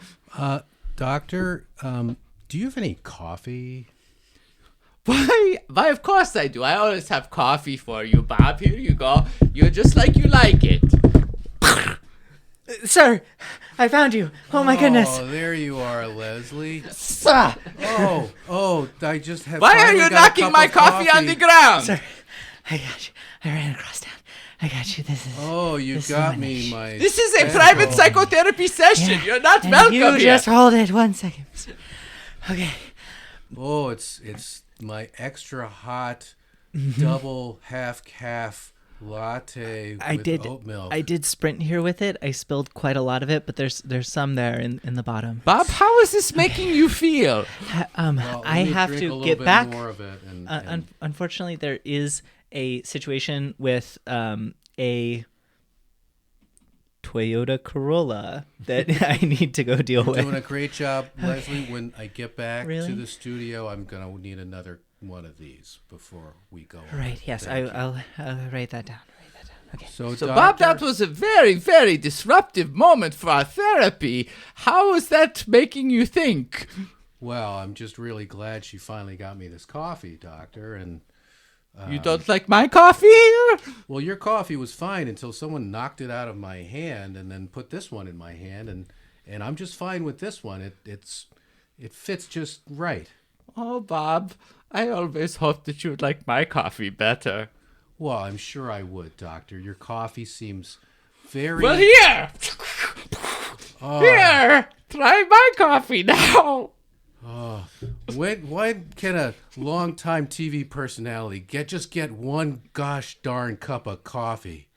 Doctor, do you have any coffee?
Why, of course I do. I always have coffee for you, Bob. Here you go. You're just like you like it.
Sir, I found you. Oh my goodness.
Oh, there you are, Leslie.
Sir,
Oh, I just have.
Why are
finally
you
got a
knocking
cup
my
of
coffee on the ground?
sir, I got you. I ran across town. I got you. This is.
Oh, you
This is
got
my
me
niche.
my.
This is a private psychotherapy session.
Yeah,
You're not
and
welcome
you
here.
just hold it 1 second. Okay.
Oh, it's my extra hot
Mm-hmm.
double half calf latte with oat milk.
I did sprint here with it. I spilled quite a lot of it, but there's some there in the bottom.
Bob, how is this making you feel?
Well,
I
let me
have
drink a
to
little
get
bit
back.
more of it and
Unfortunately, there is a situation with a Toyota Corolla that I need to go deal
You're
with.
doing a great job, Leslie. When I get back
Really?
to the studio, I'm gonna need another one of these before we go.
Right. Yes.
Thank you.
I'll write that down. Okay.
So,
So,
doctor,
Bob, that was a very, very disruptive moment for our therapy. How is that making you think?
well, I'm just really glad she finally got me this coffee, doctor. And
You don't like my coffee?
well, your coffee was fine until someone knocked it out of my hand and then put this one in my hand, and I'm just fine with this one. It fits just right.
Oh, Bob, I always hoped that you would like my coffee better.
Well, I'm sure I would, Doctor. Your coffee seems very...
Well, here! Here! Try my coffee now!
When can a longtime TV personality get one gosh darn cup of coffee?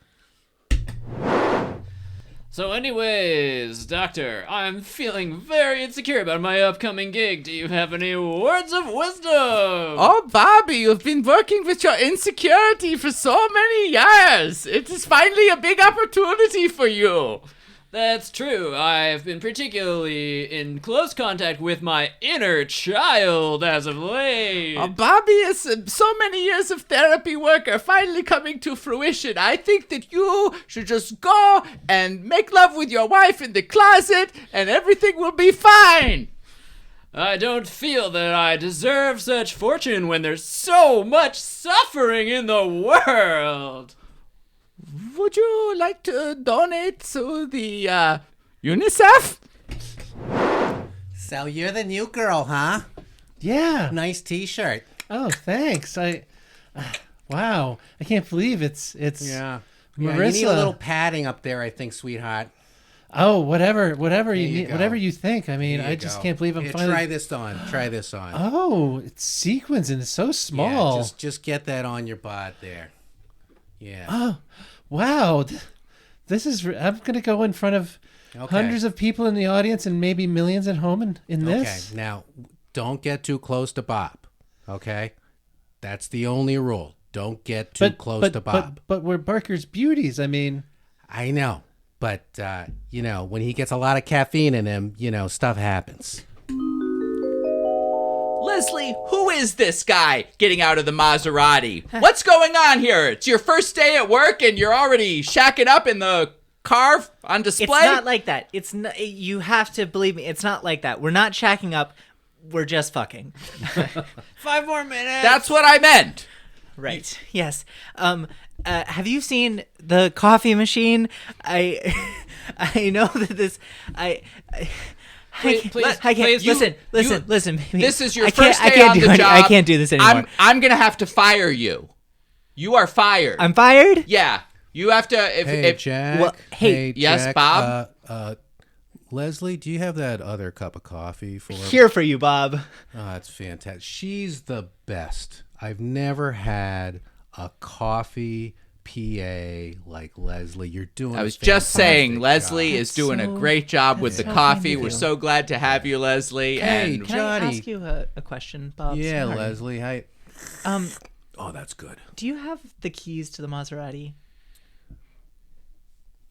So anyways, Doctor, I'm feeling very insecure about my upcoming gig. Do you have any words of wisdom?
Oh, Bobby, you've been working with your insecurity for so many years. It is finally a big opportunity for you.
That's true. I've been particularly in close contact with my inner child as of late.
Bobby, is so many years of therapy work are finally coming to fruition. I think that you should just go and make love with your wife in the closet and everything will be fine.
I don't feel that I deserve such fortune when there's so much suffering in the world.
Would you like to donate to the UNICEF?
So you're the new girl, huh?
Yeah.
Nice T-shirt.
Oh, thanks. Wow. I can't believe it's
Yeah.
Marissa.
You need a little padding up there, I think, sweetheart.
Oh, whatever you
you
need,
go.
whatever you think. I mean,
Here
I
you
just
go.
can't believe I'm
Here,
finally.
Try this on. Try this on.
Oh, it's sequins and it's so small.
Yeah, just get that on your bod there. Yeah.
Oh, wow. This is. I'm gonna go in front of hundreds of people in the audience and maybe millions at home in this.
Okay. Now, don't get too close to Bob. Okay. That's the only rule. Don't get too close to Bob.
But we're Barker's beauties. I mean,
I know, but when he gets a lot of caffeine in him, stuff happens.
Leslie, who is this guy getting out of the Maserati? What's going on here? It's your first day at work and you're already shacking up in the car on display?
It's not like that. It's not, you have to believe me. It's not like that. We're not shacking up. We're just fucking.
5 more minutes.
That's what I meant.
Right. Yes. Have you seen the coffee machine? I know that this.
Please,
I can't.
please,
Listen. Baby.
This is your
I can't-
first
I
day
can't
on
do
the
any-
job.
I can't do this anymore.
I'm gonna have to fire you. You are fired.
I'm fired.
Yeah. You have to.
Hey, Jack.
well, hey,
yes,
Jack,
Bob?
Leslie, do you have that other cup of coffee for?
Here for you, Bob.
Oh, that's fantastic. She's the best. I've never had a coffee PA like Leslie. You're doing.
I was
a
just saying,
fantastic
Leslie
job.
is doing a
so-
great job with the
so
coffee.
kind of
We're
you.
so glad to have you, Leslie.
Hey,
and
Can
Johnny.
I ask you a question, Bob?
Yeah,
Sorry.
Leslie. Hi.
Um,
Oh, that's good.
do you have the keys to the Maserati?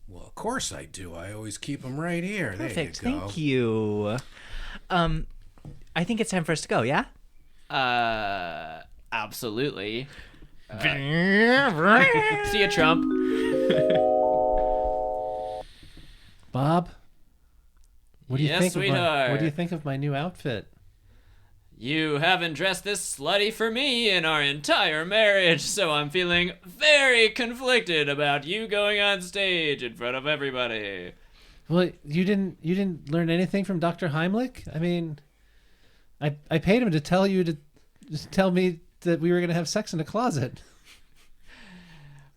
Well, of course I do. I always keep them right here.
Perfect.
There you go.
Thank you. I think it's time for us to go. Yeah.
Absolutely. See ya, Trump.
Bob. What do you
Yes,
think?
sweetheart.
What do you think of my new outfit?
You haven't dressed this slutty for me in our entire marriage, so I'm feeling very conflicted about you going on stage in front of everybody.
Well, you didn't learn anything from Dr. Heimlich? I mean, I paid him to tell you to just tell me that we were going to have sex in a closet.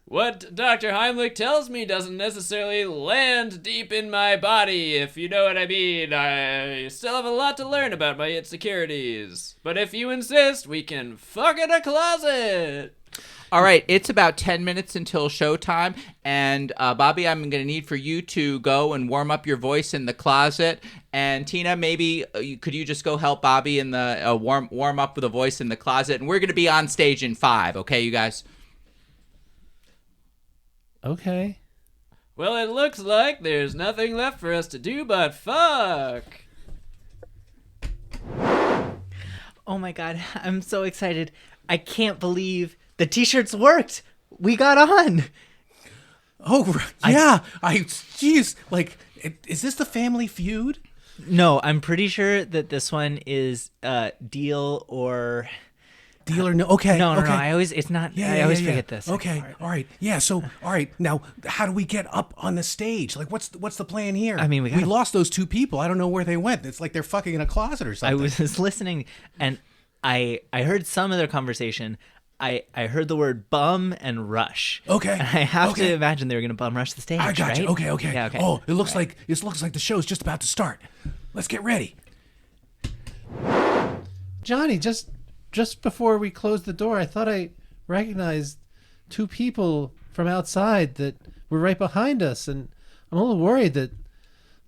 What Dr. Heimlich tells me doesn't necessarily land deep in my body, if you know what I mean. I still have a lot to learn about my insecurities. But if you insist, we can fuck in a closet.
All right, it's about 10 minutes until showtime, and Bobby, I'm going to need for you to go and warm up your voice in the closet, and Tina, maybe could you just go help Bobby in the warm up with a voice in the closet, and we're going to be on stage in 5, okay, you guys?
Okay.
Well, it looks like there's nothing left for us to do but fuck.
Oh my God, I'm so excited. I can't believe the t-shirts worked. We got on.
Oh, yeah. Jeez. Like, is this the Family Feud?
No, I'm pretty sure that this one is Deal or
Deal or no? Okay.
No.
okay.
I always forget this.
Okay. All right. Yeah. So, all right. Now, how do we get up on the stage? Like, what's the plan here?
I mean, we
lost those two people. I don't know where they went. It's like they're fucking in a closet or
I
something.
was listening, and I heard some of their conversation. I heard the word bum and rush.
Okay.
And I have to imagine they were going to bum rush the stage.
I got you.
right?
Okay.
Yeah, okay.
Oh, it looks like the show's just about to start. Let's get ready.
Johnny, just before we closed the door, I thought I recognized two people from outside that were right behind us, and I'm a little worried that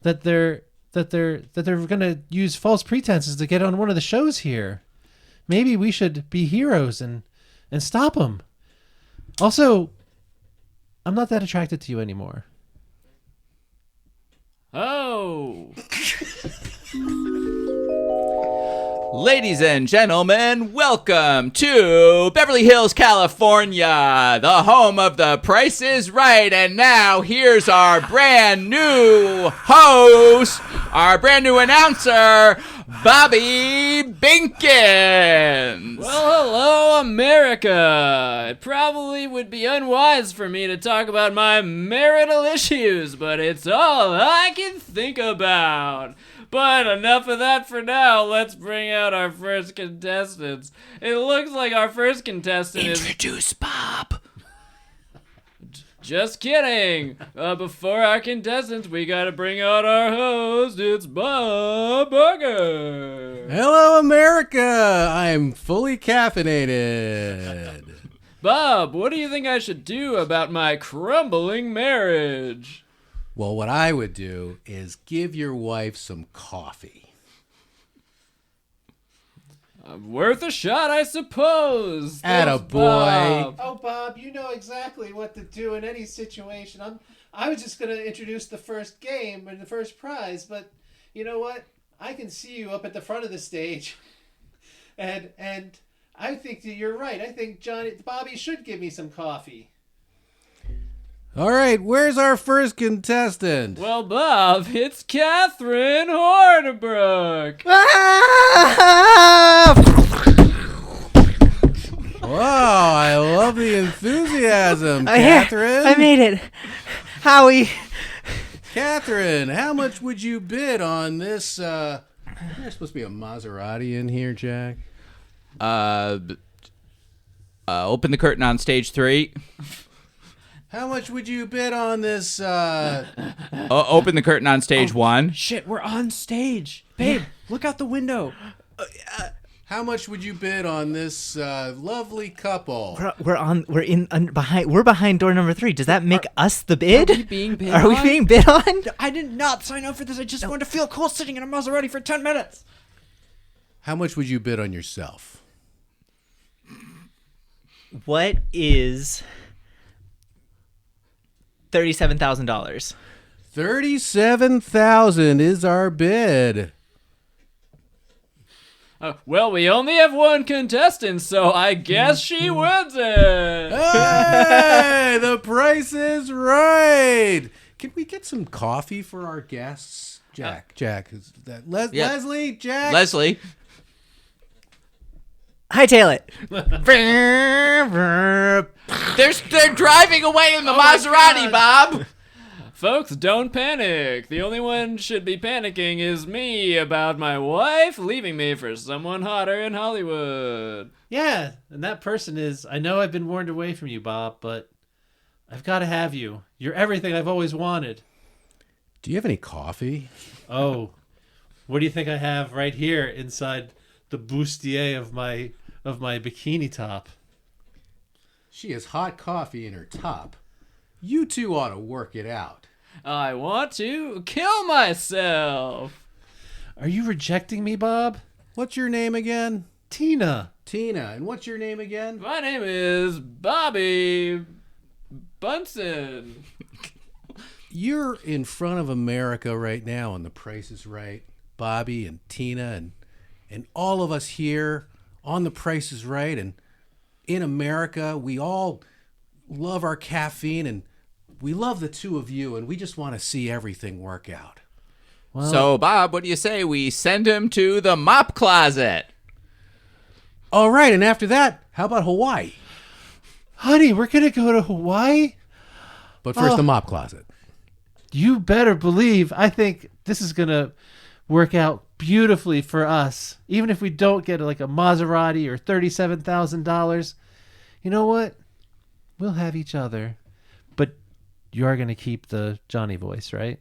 they're going to use false pretenses to get on one of the shows here. Maybe we should be heroes and stop them. Also, I'm not that attracted to you anymore.
Oh.
Ladies and gentlemen, welcome to Beverly Hills, California, the home of The Price is Right. And now here's our brand new host, our brand new announcer, Bobby Binkins.
Well, hello, America. It probably would be unwise for me to talk about my marital issues, but it's all I can think about. But enough of that for now. Let's bring out our first contestants. It looks like our first contestant is...
Introduce Bob.
Just kidding. Before our contestants, we gotta bring out our host. It's Bob Barker.
Hello, America. I'm fully caffeinated.
Bob, what do you think I should do about my crumbling marriage?
Well, what I would do is give your wife some coffee.
Worth a shot, I suppose.
Attaboy.
Bob.
Oh, Bob, you know exactly what to do in any situation. I was just going to introduce the first game and the first prize, but you know what? I can see you up at the front of the stage, and I think that you're right. I think Bobby should give me some coffee.
All right, where's our first contestant?
Well, Bob, it's Catherine Hornibrook.
Wow, I love the enthusiasm, Catherine.
I made it. Howie.
Catherine, how much would you bid on this? There's supposed to be a Maserati in here, Jack.
Open the curtain on stage 3.
How much would you bid on this?
Open the curtain on stage 1.
Shit, we're on stage. Babe, look out the window.
How much would you bid on this lovely couple?
We're behind door number 3. Does that make us the bid?
Are we being bid
Are we
on?
being bid on?
I did not sign up for this. I just wanted to feel cool sitting in a Maserati for 10 minutes.
How much would you bid on yourself?
What is $37,000?
$37,000 is our bid.
Well, we only have one contestant, so I guess she wins it.
Hey, the price is right. Can we get some coffee for our guests? Jack, is that
Yeah.
Leslie? Jack?
Leslie.
Hightail it.
They're driving away in the Maserati, Bob.
Folks, don't panic. The only one should be panicking is me about my wife leaving me for someone hotter in Hollywood.
Yeah, and that person is, I know I've been warned away from you, Bob, but I've got to have you. You're everything I've always wanted.
Do you have any coffee?
Oh, what do you think I have right here inside the bustier of my bikini top?
She has hot coffee in her top. You two ought to work it out.
I want to kill myself.
Are you rejecting me, Bob?
What's your name again?
Tina.
Tina. And what's your name again?
My name is Bobby Bunsen.
You're in front of America right now on The Price is Right. Bobby and Tina and all of us here on The Price is Right. And in America, we all love our caffeine and we love the two of you, and we just want to see everything work out.
So, Bob, what do you say we send him to the mop closet?
All right, and after that, how about Hawaii?
Honey, we're going to go to Hawaii?
But first, the mop closet.
You better believe I think this is going to work out beautifully for us. Even if we don't get like a Maserati or $37,000, you know what? We'll have each other. But you are going to keep the Johnny voice, right?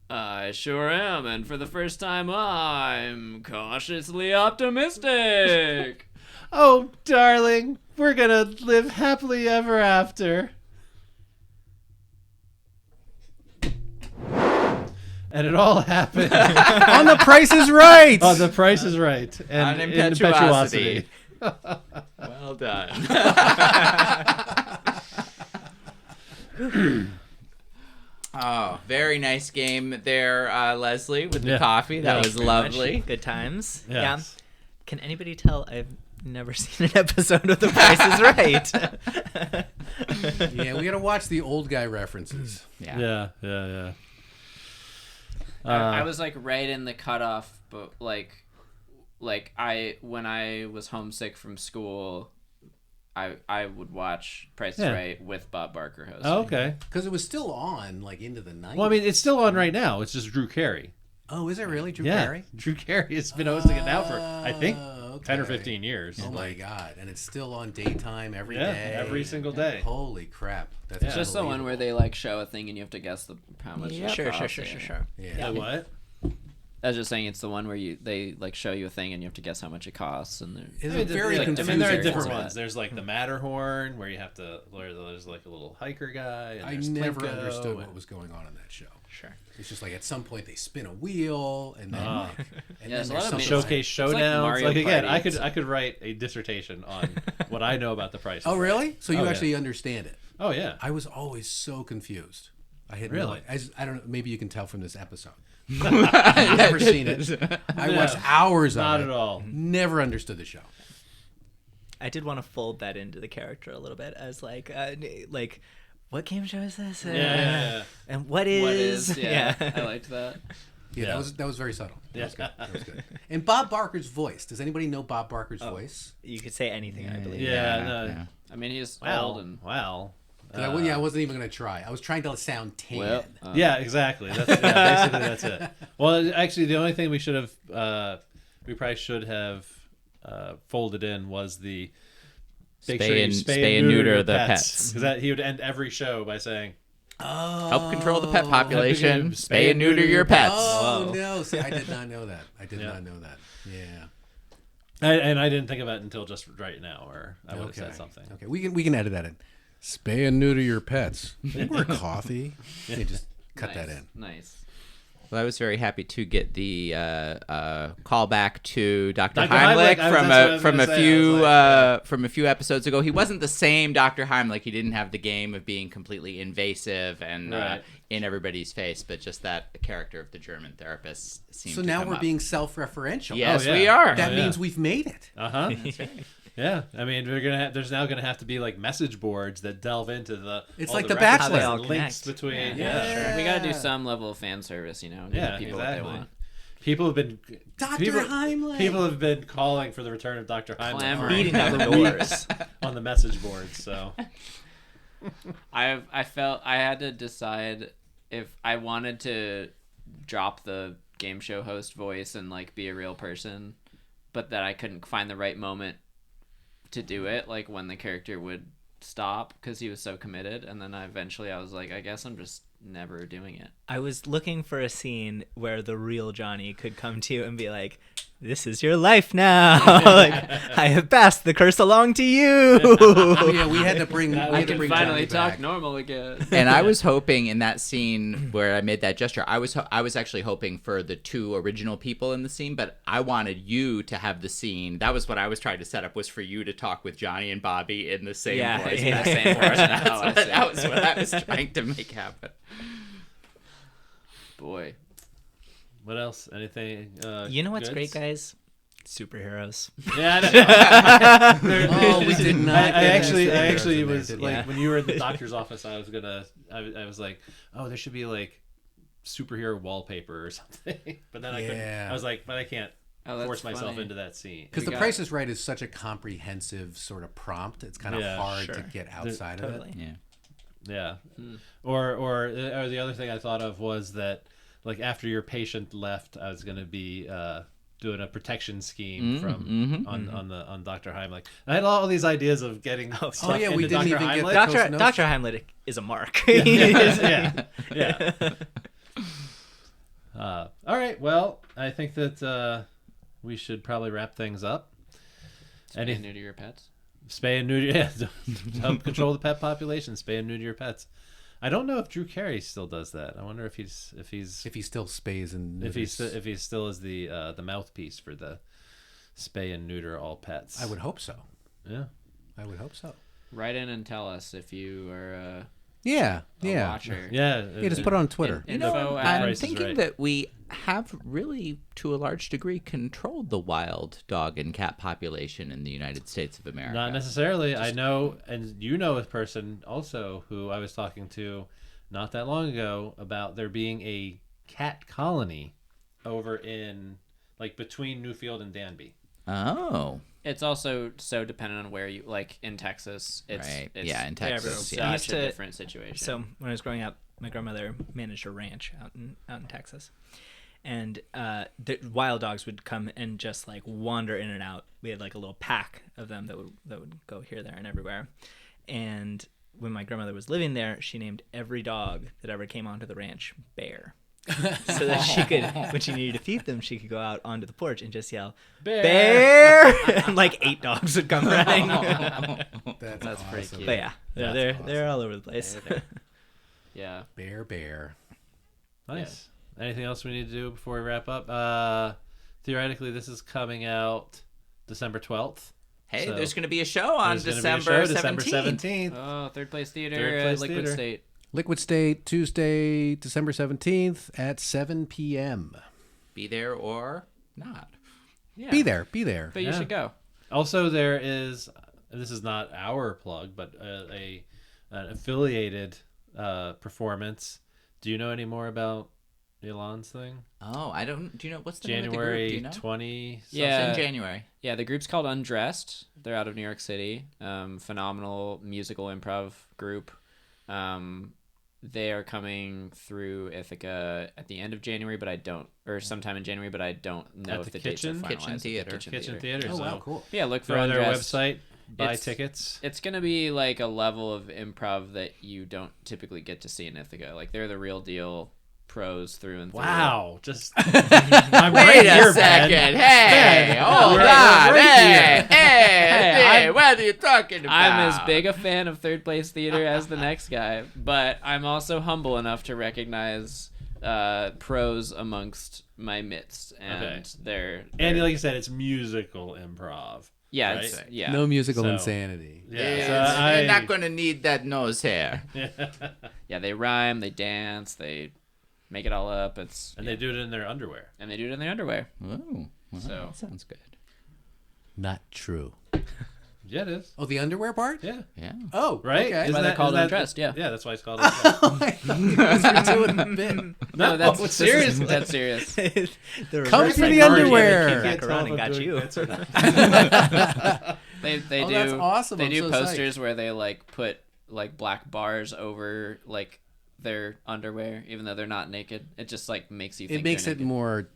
I sure am, and for the first time, I'm cautiously optimistic.
Oh, darling, we're going to live happily ever after. And it all happened
On The Price is Right.
on The Price is Right. And
On
in
Impetuosity.
Impetuosity.
Well done. Oh, very nice game there, Leslie, with the
Yeah.
coffee. That was lovely.
Good times.
Yes.
Yeah. Can anybody tell I've never seen an episode of The Price is Right?
Yeah, we got to watch the old guy references.
Yeah.
I was like right in the cutoff, but like when I was homesick from school, I would watch Price is
Yeah.
Right with Bob Barker hosting.
Oh, okay.
Because it was still on, like, into the 90s.
Well, I mean, it's still on right now. It's just Drew Carey.
Oh, is it really Drew
Yeah.
Carey?
Drew Carey has been hosting it now for, I think,
Oh,
10 or
okay.
15 years.
Oh, my God. And it's still on daytime every
Yeah,
day.
every single day.
Holy crap. That's
It's just the one where they like show a thing and you have to guess how much. it
Sure.
costs.
Yeah.
The what?
I was just saying it's the one where they like show you a thing and you have to guess how much it costs, and
It's
I mean,
very
like,
confusing.
there are
confusing.
different
Yeah.
ones. There's like the Matterhorn, where you have to, where there's like a little hiker guy. And
I
there's
never
Plinko,
understood
and-
what was going on in that show.
Sure.
It's just like at some point they spin a wheel and then
Ah.
and
Yeah,
then
there's a lot
there's
of
something
Showcase
like
showdowns.
Mario
Like, again,
Party.
I could write a dissertation on what I know about the price.
Oh, really? So you
Oh, yeah.
actually understand it?
Oh yeah.
I was always so confused. I had
Really?
I don't know. Maybe you can tell from this episode. I've never seen it. I watched hours of
Not
it.
at all.
Never understood the show.
I did want to fold that into the character a little bit as like what game show is this?
Yeah.
And what is?
what is? Yeah, I liked that.
Yeah,
Yeah.
that was very subtle. That was
Yeah.
good. That was good. And Bob Barker's voice. Does anybody know Bob Barker's voice?
You could say anything, I believe.
Yeah. No.
I mean, he's
Wow.
old and
Wow.
I wasn't even going to try. I was trying to sound tan.
well.
Yeah, exactly. Basically that's it. Well, actually, the only thing we should have, we probably should have folded in was the make sure you
Spay and neuter the pets.
because that he would end every show by saying,
Help control the pet population. Spay and neuter your pets.
Oh,
Whoa.
no. See, I did not know that. I did
Yeah.
not know that. Yeah.
and I didn't think of it until just right now, or I would have said something.
Okay, we can edit that in. Spay and neuter your pets. Or coffee. You just cut that in.
Nice.
Well, I was very happy to get the callback to Dr.
Dr.
Heimlich
Heimlich, that's what I was
from
gonna
a
say.
few
I was
from a few episodes ago. He wasn't the same Dr. Heimlich. He didn't have the game of being completely invasive and
Right.
in everybody's face, but just that character of the German therapist seemed
So
to
now
come
we're
up.
being self-referential.
Yes,
Oh, yeah.
we are.
That
yeah.
means we've made it.
Uh-huh. Yeah, I mean, there's now gonna have to be like message boards that delve into the.
It's
all
like
the
The
references
Bachelor.
and links
Connect.
between.
Yeah,
Yeah,
sure.
We got to do some level of fan service, you know. Give
Yeah,
people
exactly.
what they want.
People have been.
Dr.
People,
Heimlich.
people have been calling for the return of Dr. Heimlich
Clamoring.
Beating down the
for
doors.
weeks on the message boards. So
I felt I had to decide if I wanted to drop the game show host voice and like be a real person, but that I couldn't find the right moment to do it, like when the character would stop because he was so committed. And then I was like, I guess I'm just never doing it.
I was looking for a scene where the real Johnny could come to you and be like, "This is your life now. Like, I have passed the curse along to you."
Oh, yeah, we had to bring. We
I
had
I
to
can
bring
finally
Johnny
talk
back.
normal again.
And I was hoping in that scene where I made that gesture, I was actually hoping for the two original people in the scene, but I wanted you to have the scene. That was what I was trying to set up, was for you to talk with Johnny and Bobby in the same
Yeah,
voice,
yeah.
in the same voice.
Oh, I see.
That was what I was trying to make happen.
Boy.
what else? Anything?
You know what's
goods?
great, guys? Superheroes.
Yeah. I know.
Oh, we did not.
I
get that
actually
superheroes in there,
was
did
like,
we?
when you were in the doctor's office, I was like, oh, there should be like superhero wallpaper or something. But then
Yeah.
I was like, but I can't
Oh, that's
force myself
funny.
into that scene.
Because The
got-
Price is Right is such a comprehensive sort of prompt. It's kind of
Yeah,
hard to
sure.
get outside of
Totally.
it.
Yeah.
Yeah. Or the other thing I thought of was that, like, after your patient left, I was going to be doing a protection scheme on Dr. Heimlich. I had all these ideas of getting stuff
Oh, yeah, we
into
didn't
Dr.
even get
Heimlich.
that.
Dr.
Notes?
Dr. Heimlich is a mark.
yeah. All right. Well, I think that we should probably wrap things up.
Spay and neuter your pets.
Spay and neuter, yeah, to help control the pet population. Spay and neuter your pets. I don't know if Drew Carey still does that. I wonder if he
still spays and
if
neuters.
he still is the mouthpiece for the spay and neuter all pets.
I would hope so.
Yeah.
I would hope so.
Write in and tell us if you are
Yeah,
a
yeah.
watcher.
Yeah.
Yeah, just put it on Twitter.
You know,
Info at
I'm
Price is
thinking
Right.
that we have really, to a large degree, controlled the wild dog and cat population in the United States of America.
Not necessarily. I know, and you know a person also who I was talking to not that long ago about there being a cat colony over in, like, between Newfield and Danby.
Oh,
It's also so dependent on where you, like in Texas. It's,
right.
it's
Yeah, in Texas.
such
I used
a
to-
different situation.
So when I was growing up, my grandmother managed a ranch out in Texas, and the wild dogs would come and just like wander in and out. We had like a little pack of them that would go here, there, and everywhere. And when my grandmother was living there, she named every dog that ever came onto the ranch Bear. So that she could, when she needed to feed them, she could go out onto the porch and just yell, "Bear!" And like 8 dogs would come running.
That's
pretty cute.
But yeah, they're all over the place.
yeah.
Bear.
Nice. Anything else we need to do before we wrap up? Theoretically, this is coming out December 12th.
Hey,
So,
there's going to be a show on
There's gonna be a
December
show, December
17th.
17th.
Oh, Third Place Theater
Third
at
Place
Liquid
Theater.
State.
Liquid State, Tuesday, December 17th at 7 p.m.
Be there or not.
Yeah.
Be there. Be there.
But you
Yeah.
should go.
Also, there is, this is not our plug, but an affiliated performance. Do you know any more about Elon's thing?
Oh, I don't. Do you know what's the name of the group? Do
January
you know?
20.
Yeah.
It's in January.
Yeah, the group's called Undressed. They're out of New York City. Phenomenal musical improv group. They are coming through Ithaca at the end of January, but I don't, or sometime in January, but I don't know
At
if
the
the dates are
Kitchen?
finalized.
Kitchen
at the
Theater.
Kitchen Theater.
Oh,
so
wow, cool.
Yeah, look for
go on their
Undressed.
website, buy
It's-
tickets.
It's gonna be like a level of improv that you don't typically get to see in Ithaca. Like they're the real deal pros through and through.
Wow. Just, I'm
Wait
right
a
here,
second.
Ben.
Hey,
Ben,
hold
we're
on.
right
Hey,
here.
hey, what are you talking about?
I'm as big a fan of Third Place Theater as the next guy, but I'm also humble enough to recognize pros amongst my midst, and
Okay.
they're
And like you said, it's musical improv.
yeah,
right?
it's, yeah.
No musical
So-
insanity.
Yeah.
You're not going to need that nose hair.
Yeah, they rhyme, they dance, they make it all up. It's
And they do it in their underwear.
and they do it in their underwear.
Oh, well,
So-
that sounds good.
Not true.
Yeah, it is.
Oh, the underwear part?
Yeah.
Yeah.
Oh,
Right?
Okay.
Isn't
why they're called
isn't
Undressed, yeah.
Yeah, that's why it's called Undressed.
You guys are doing a bit.
No, that's
Oh, seriously.
That's serious.
The
Come
reverse
for the
psychology
underwear.
Came back
Can't
around
tell
and
if I'm
got
doing
you.
bits or not.
They
Oh,
do.
that's awesome.
They
I'm
do
so
posters where they like put like black bars over like their underwear, even though they're not naked. It just like makes you. Think
It makes
they're
it
naked.
more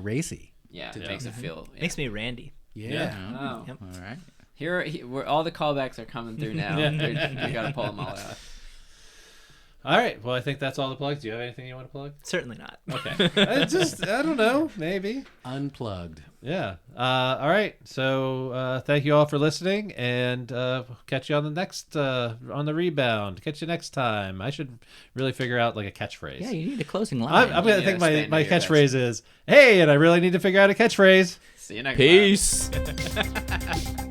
racy.
Yeah, it makes it feel. Yeah.
Makes me Randy.
Yeah.
Oh.
Yep.
All right.
Here, where all the callbacks are coming through now.
Yeah.
You gotta pull them all out.
All right. Well, I think that's all the plugs. Do you have anything you want to plug?
Certainly not.
Okay. I don't know. Maybe.
Unplugged.
Yeah. All right. So thank you all for listening, and catch you on the next on the rebound. Catch you next time. I should really figure out like a catchphrase.
Yeah, you need a closing line.
I'm gonna
You
think
gotta
my
stand to your
catchphrase is, "Hey," and I really need to figure out a catchphrase.
See you next
Peace.
time.